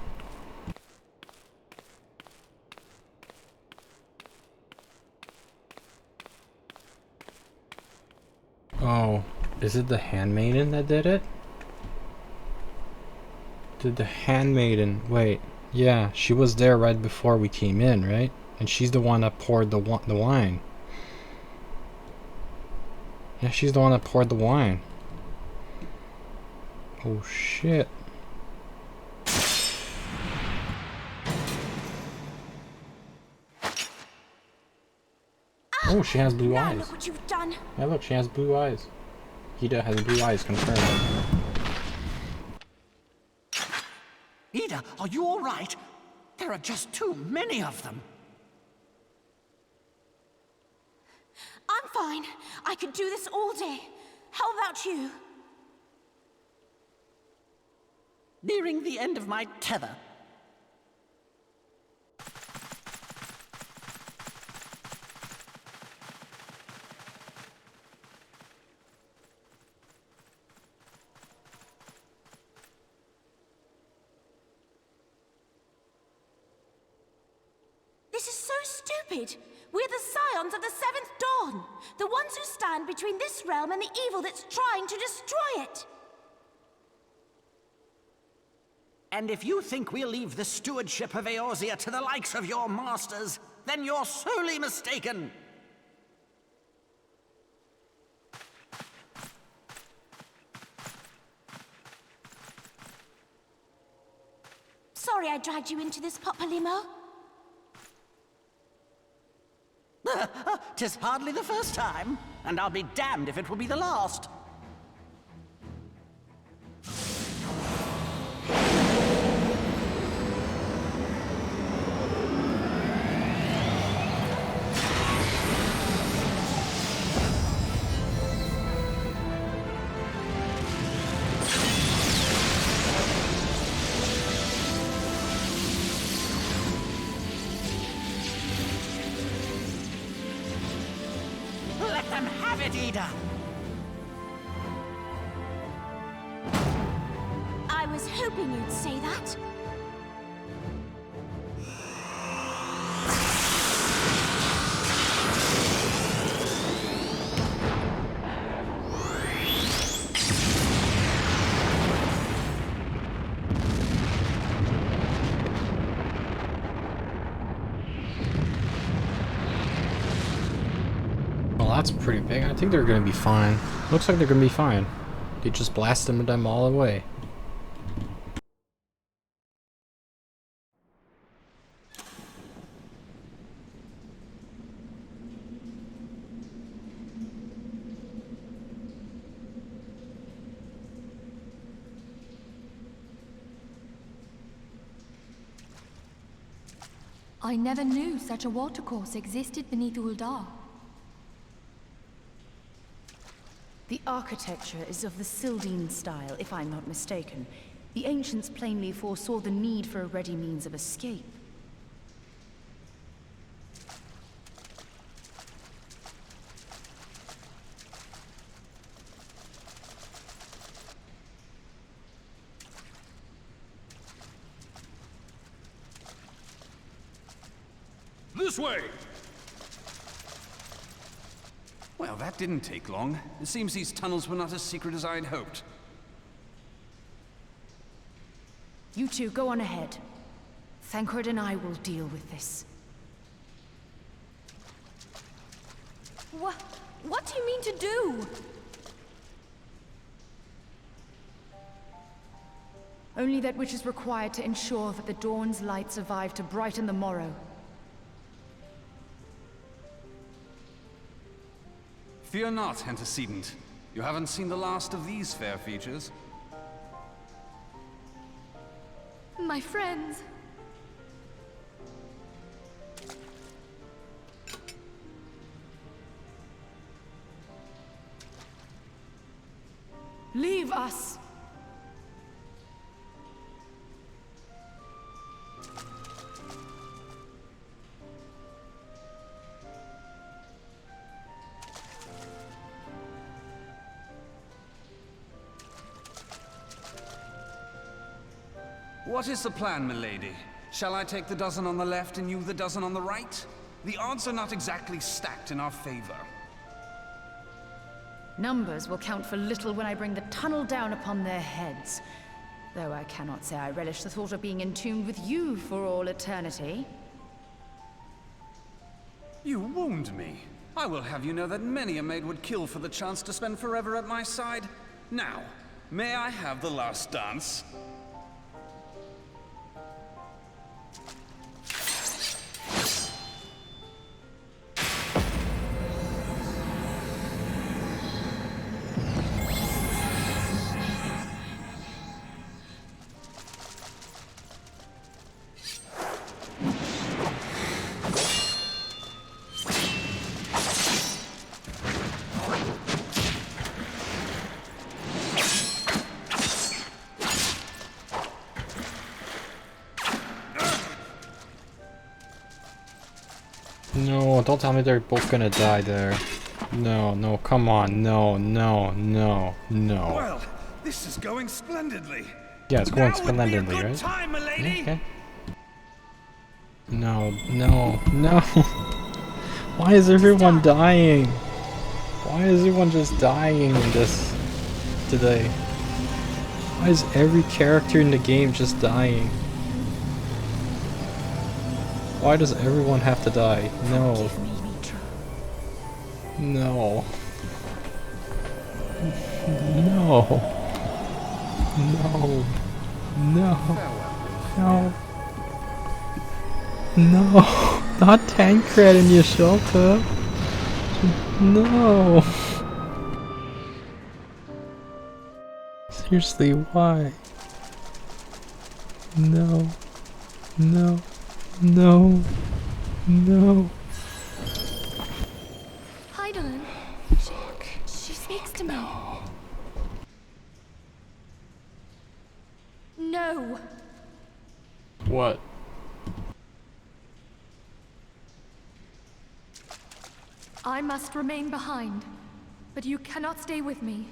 Is it the handmaiden that did it? Did the handmaiden... Wait. Yeah, she was there right before we came in, right? And she's the one that poured the wine. Yeah, she's the one that poured the wine. Oh, shit. Oh, she has blue eyes. Look what you've done. Yeah, look, she has blue eyes. Ida has blue eyes, confirmed. Ida, are you all right? There are just too many of them. I'm fine. I could do this all day. How about you? Nearing the end of my tether. This is so stupid. We're the scions of the Seventh Dawn. The ones who stand between this realm and the evil that's trying to destroy it. And if you think we'll leave the stewardship of Eorzea to the likes of your masters, then you're sorely mistaken. Sorry I dragged you into this, Papalymo. 'Tis hardly the first time, and I'll be damned if it will be the last. Let them have it, Ida! I was hoping you'd say that. Well, that's pretty big. I think they're gonna be fine. Looks like they're gonna be fine. They just blasted them all away. I never knew such a watercourse existed beneath Uldar. The architecture is of the Sildine style, if I'm not mistaken. The ancients plainly foresaw the need for a ready means of escape. This way! Well, that didn't take long. It seems these tunnels were not as secret as I'd hoped. You two go on ahead. Thancred and I will deal with this. What do you mean to do? Only that which is required to ensure that the dawn's light survive to brighten the morrow. Fear not, antecedent. You haven't seen the last of these fair features. My friends. Leave us! What is the plan, milady? Shall I take the dozen on the left and you the dozen on the right? The odds are not exactly stacked in our favor. Numbers will count for little when I bring the tunnel down upon their heads. Though I cannot say I relish the thought of being entombed with you for all eternity. You wound me. I will have you know that many a maid would kill for the chance to spend forever at my side. Now, may I have the last dance? No, don't tell me they're both gonna die there. No, no, come on, no, no, no, no. Well, this is going splendidly. Yeah, it's going splendidly, right? Time, milady. Okay. No, no, no. Why is everyone dying? Why is everyone just dying in this today? Why is every character in the game just dying? Why does everyone have to die? No. No. No. No. No. No. No. Not Tancred and Yashalta. No. Seriously, why? No. No. No. No. Heidelin. She speaks to me. No. What? I must remain behind, but you cannot stay with me.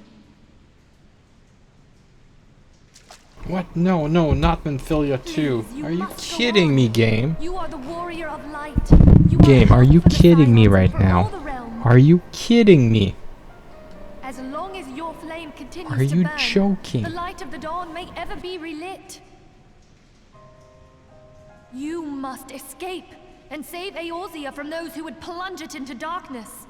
What? No, no, not Menphilia 2. Are you kidding me, game? You are the warrior of light. Game, are you kidding me right now? Are you kidding me? As long as your flame continues Are you to burn, joking? the light of the dawn may ever be relit. You must escape and save Eorzea from those who would plunge it into darkness.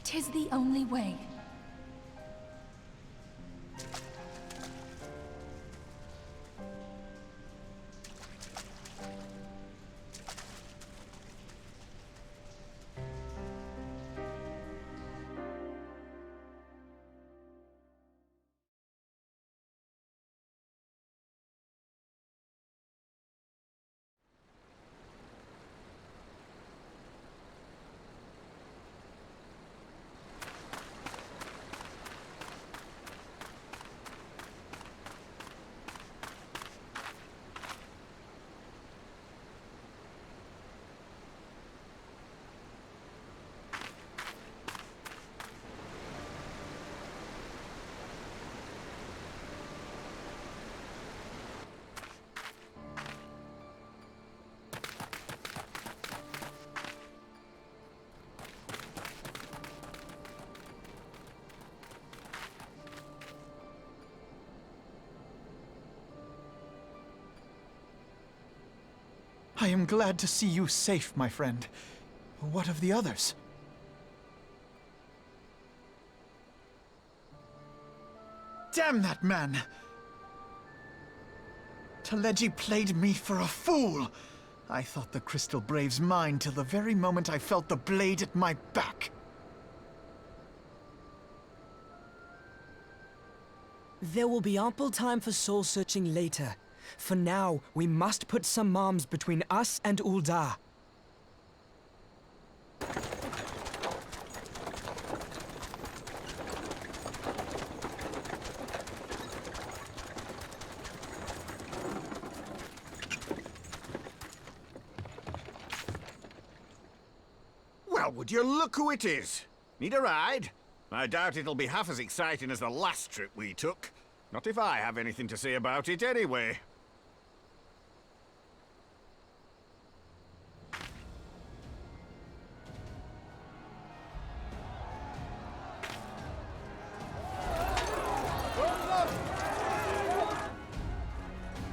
Tis the only way. I am glad to see you safe, my friend. What of the others? Damn that man! Teleji played me for a fool! I thought the Crystal Brave's mine till the very moment I felt the blade at my back. There will be ample time for soul-searching later. For now, we must put some arms between us and Ul'dah. Well, would you look who it is? Need a ride? I doubt it'll be half as exciting as the last trip we took. Not if I have anything to say about it anyway.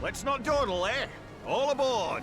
Let's not dawdle, eh? All aboard!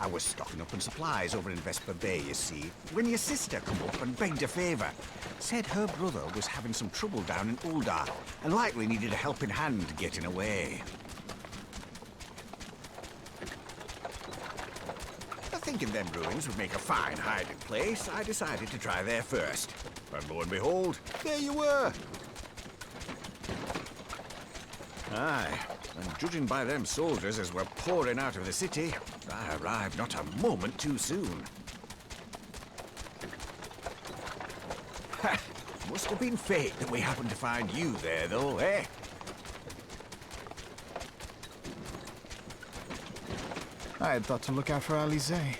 I was stocking up on supplies over in Vesper Bay, you see, when your sister come up and begged a favour. Said her brother was having some trouble down in Ul'dah, and likely needed a helping hand getting away. Thinking them ruins would make a fine hiding place, I decided to try there first. And lo and behold, there you were! Aye, and judging by them soldiers as were pouring out of the city, I arrived not a moment too soon. Ha! Must have been fate that we happened to find you there, though, eh? I had thought to look out for Alize,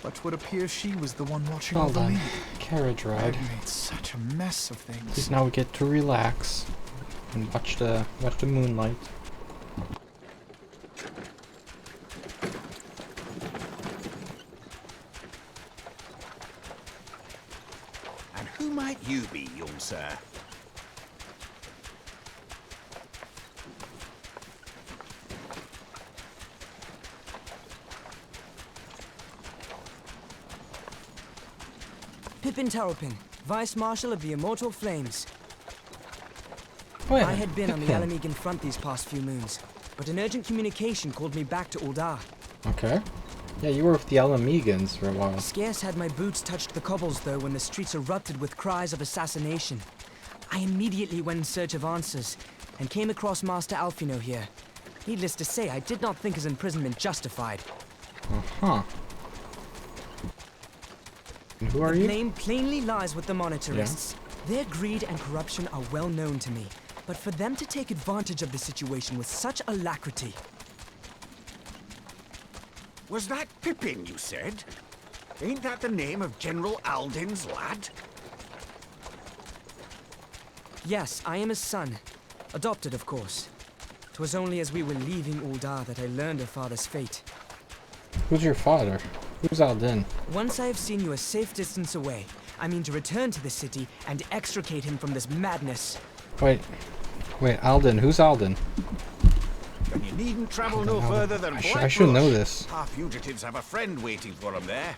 but would appear she was the one watching Well all the done. lead. Carriage ride. I've made such a mess of things. At least now we get to relax and watch the moonlight. And who might you be, young sir? Pippin Taropin, Vice Marshal of the Immortal Flames. Oh, yeah. I had been on the Pippin. Alamegan front these past few moons, but an urgent communication called me back to Ul'dah. Okay. Yeah, you were with the Alamegans for a while. Scarce had my boots touched the cobbles, though, when the streets erupted with cries of assassination. I immediately went in search of answers, and came across Master Alfino here. Needless to say, I did not think his imprisonment justified. Uh-huh. And who are The you? blame plainly lies with the Monetarists. Their greed and corruption are well known to me, but for them to take advantage of the situation with such alacrity... Was that Pippin, you said? Ain't that the name of General Alden's lad? Yes, I am his son. Adopted, of course. 'Twas only as we were leaving Ul'dah that I learned of father's fate. Who's your father? Who's Alden? Once I have seen you a safe distance away, I mean to return to the city and extricate him from this madness. Wait, Alden. Who's Alden? Then you needn't travel no further than I should know this. Our fugitives have a friend waiting for them there.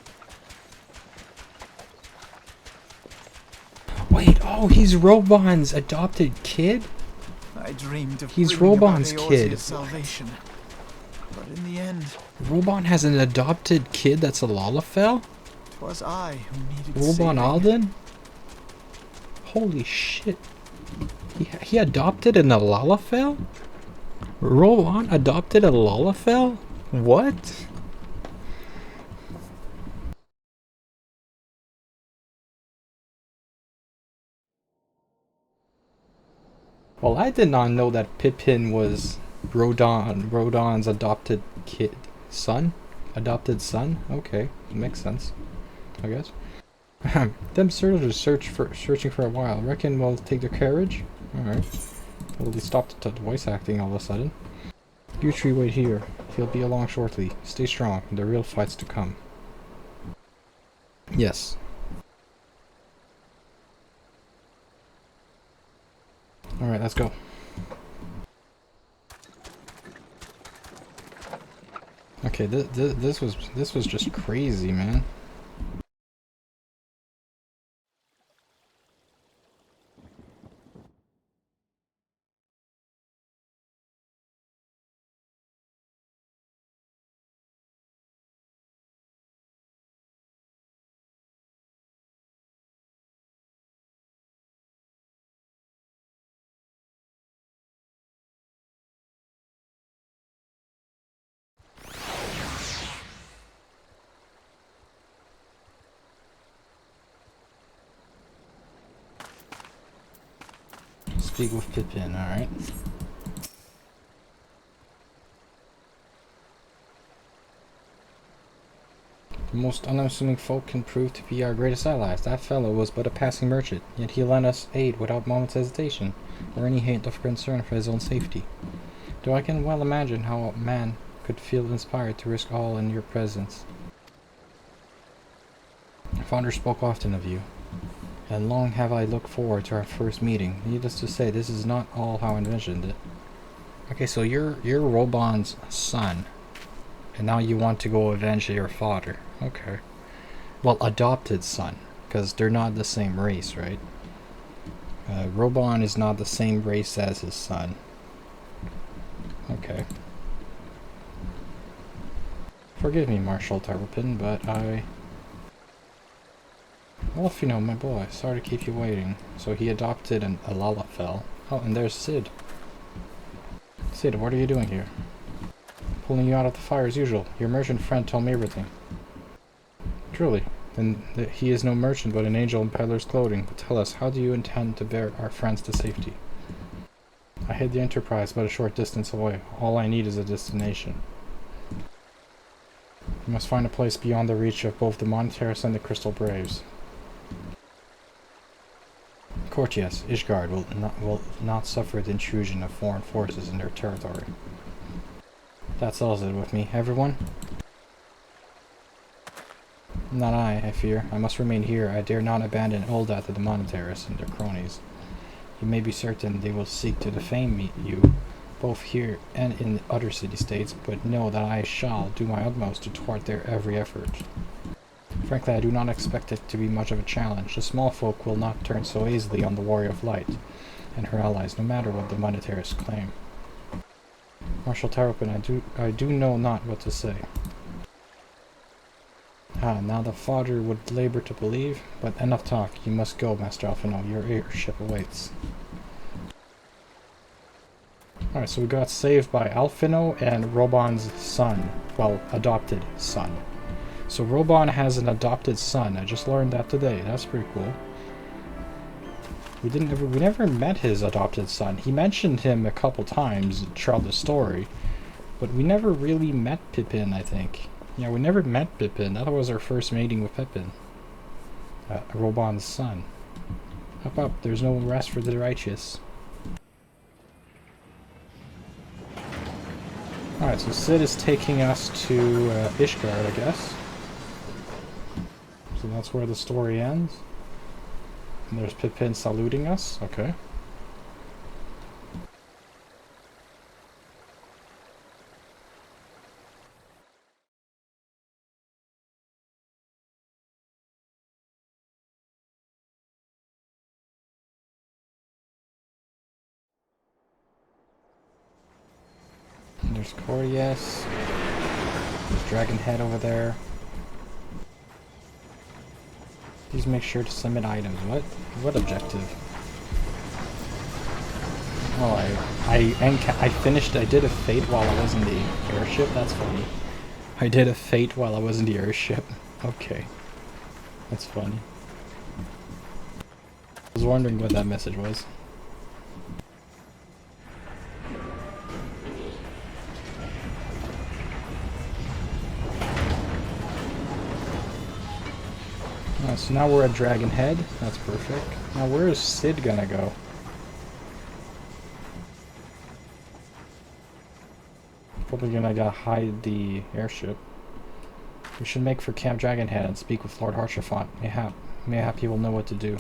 Wait, oh, he's Robon's adopted kid? I dreamed of He's bringing about Robon's Eorzea's kid. salvation. But in the end, Robon has an adopted kid that's a Lalafell? 'twas I who needed Robon saving. Alden? Holy shit. He adopted an Lalafell? Robon adopted a Lalafell? What? Well, I did not know that Pippin was Rodon's adopted son? Adopted son? Okay, makes sense, I guess. Them soldiers searching for a while. Reckon we'll take their carriage? Alright. Well, they stopped the voice acting all of a sudden. You three wait here. He'll be along shortly. Stay strong. The real fight's to come. Yes. Alright, let's go. Okay, this was just crazy, man. Speak with Pippin, alright. The most unassuming folk can prove to be our greatest allies. That fellow was but a passing merchant, yet he lent us aid without a moment's hesitation, or any hint of concern for his own safety. Though I can well imagine how a man could feel inspired to risk all in your presence. Father spoke often of you, and long have I looked forward to our first meeting. Needless to say, this is not all how I envisioned it. Okay, so you're Robon's son, and now you want to go avenge your father. Okay. Well, adopted son, because they're not the same race, right? Robon is not the same race as his son. Okay. Forgive me, Marshal Tarpin, but well, if you know, my boy, sorry to keep you waiting. So he adopted a Lalafell. Oh, and there's Sid. Sid, what are you doing here? Pulling you out of the fire as usual. Your merchant friend told me everything. Truly, then he is no merchant but an angel in peddler's clothing. But tell us, how do you intend to bear our friends to safety? I hid the Enterprise but a short distance away. All I need is a destination. You must find a place beyond the reach of both the Monteros and the Crystal Braves. Court, yes, Ishgard will not suffer the intrusion of foreign forces in their territory. That settles it with me. Everyone? Not I fear. I must remain here. I dare not abandon Ulda to the Monteros and their cronies. You may be certain they will seek to defame you, both here and in the other city-states, but know that I shall do my utmost to thwart their every effort. Frankly, I do not expect it to be much of a challenge. The small folk will not turn so easily on the Warrior of Light and her allies, no matter what the Monteros claim. Marshal Tarpin, I do know not what to say. Now the father would labor to believe, but enough talk. You must go, Master Alphino. Your airship awaits. Alright, so we got saved by Alphino and Robon's son. Well, adopted son. So Robon has an adopted son. I just learned that today. That's pretty cool. We never met his adopted son. He mentioned him a couple times throughout the story, but we never really met Pippin, I think. Yeah, we never met Pippin. That was our first meeting with Pippin. Robon's son. Up, up. There's no rest for the righteous. Alright, so Sid is taking us to Ishgard, I guess. So that's where the story ends. And there's Pippin saluting us. Okay. And there's Cordius. There's Dragon Head over there. Please make sure to submit items. What objective? Oh, I finished. I did a fate while I was in the airship. That's funny. I did a fate while I was in the airship. Okay, that's funny. I was wondering what that message was. So now we're at Dragon Head. That's perfect. Now where is Sid gonna go? Probably gonna hide the airship. We should make for Camp Dragon Head and speak with Lord Haurchefant. Mayhap he will know what to do.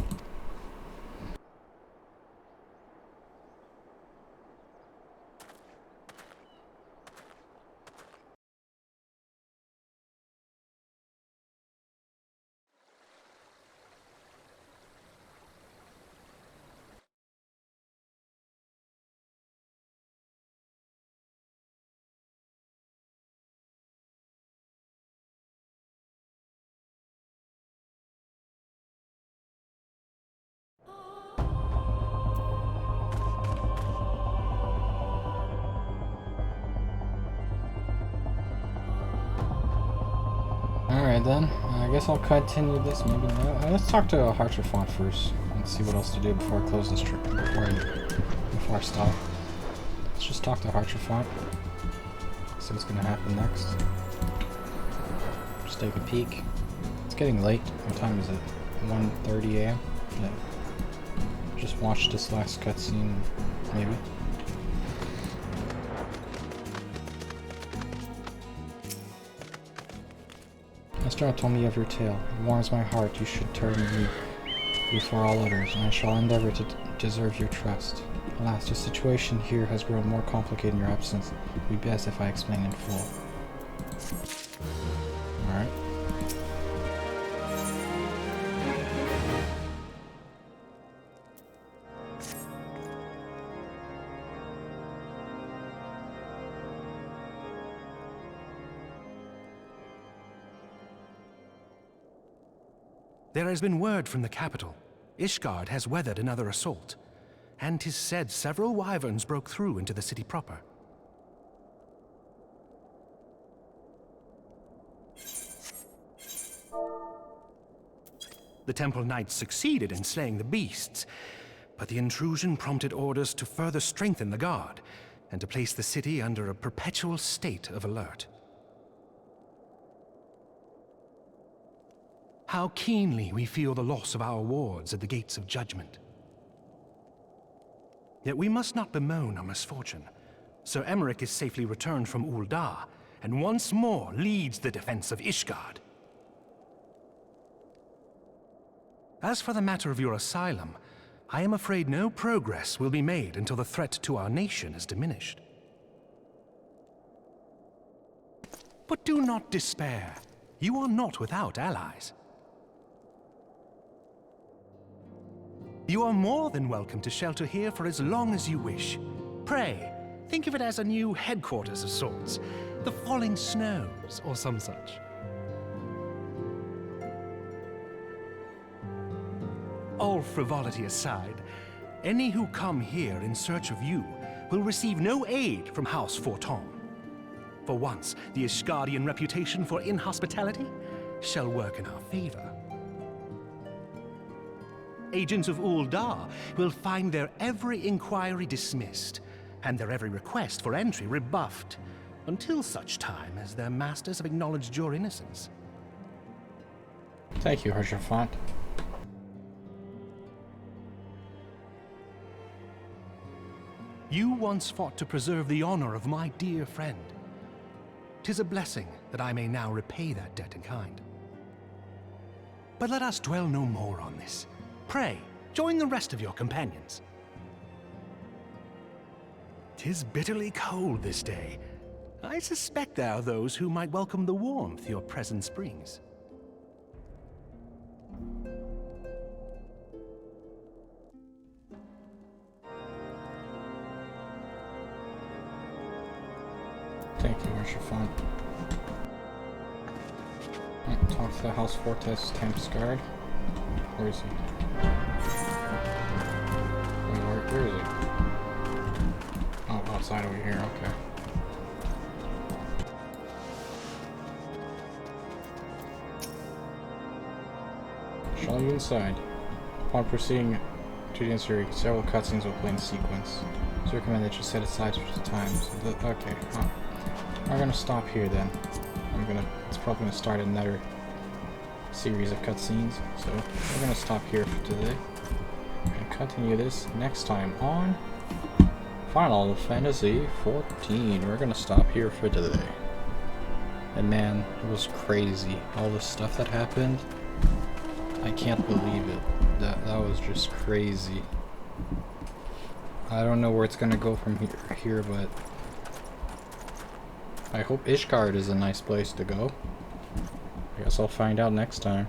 Alright then, I guess I'll continue this maybe now. Let's talk to Haurchefant first and Let's see what else to do before I close this trip. Before I stop. Let's just talk to Hartrafont. See what's gonna happen next. Just take a peek. It's getting late. What time is it? 1:30 a.m.? Yeah. Just watch this last cutscene, maybe. Master told me of your tale. It warms my heart. You should turn me before all others, and I shall endeavor to deserve your trust. Alas, the situation here has grown more complicated in your absence. It would be best if I explain in full. Alright. There has been word from the capital. Ishgard has weathered another assault, and 'tis said several wyverns broke through into the city proper. The Temple Knights succeeded in slaying the beasts, but the intrusion prompted orders to further strengthen the guard, and to place the city under a perpetual state of alert. How keenly we feel the loss of our wards at the gates of judgment. Yet we must not bemoan our misfortune. Sir Emmerich is safely returned from Ul'dah, and once more leads the defense of Ishgard. As for the matter of your asylum, I am afraid no progress will be made until the threat to our nation is diminished. But do not despair. You are not without allies. You are more than welcome to shelter here for as long as you wish. Pray, think of it as a new headquarters of sorts. The Falling Snows, or some such. All frivolity aside, any who come here in search of you will receive no aid from House Forton. For once, the Ishgardian reputation for inhospitality shall work in our favor. Agents of Ul'dah will find their every inquiry dismissed, and their every request for entry rebuffed, until such time as their masters have acknowledged your innocence. Thank you, Hartrafont. You once fought to preserve the honor of my dear friend. 'Tis a blessing that I may now repay that debt in kind. But let us dwell no more on this. Pray, join the rest of your companions. 'Tis bitterly cold this day. I suspect there are those who might welcome the warmth your presence brings. Thank you, Hartrafont. Talk to the House Fortes Temp's guard. Where is he? Wait, where is he? Oh, outside over here, okay. Show you inside. Upon proceeding to the interior, several cutscenes will play in sequence. It's recommended that you set aside for time. So okay, I'm gonna stop here then. It's probably gonna start another series of cutscenes, so we're gonna stop here for today and continue this next time on Final Fantasy XIV. We're gonna stop here for today. And man, it was crazy. All the stuff that happened, I can't believe it. That was just crazy. I don't know where it's gonna go from here, but I hope Ishgard is a nice place to go. I guess I'll find out next time.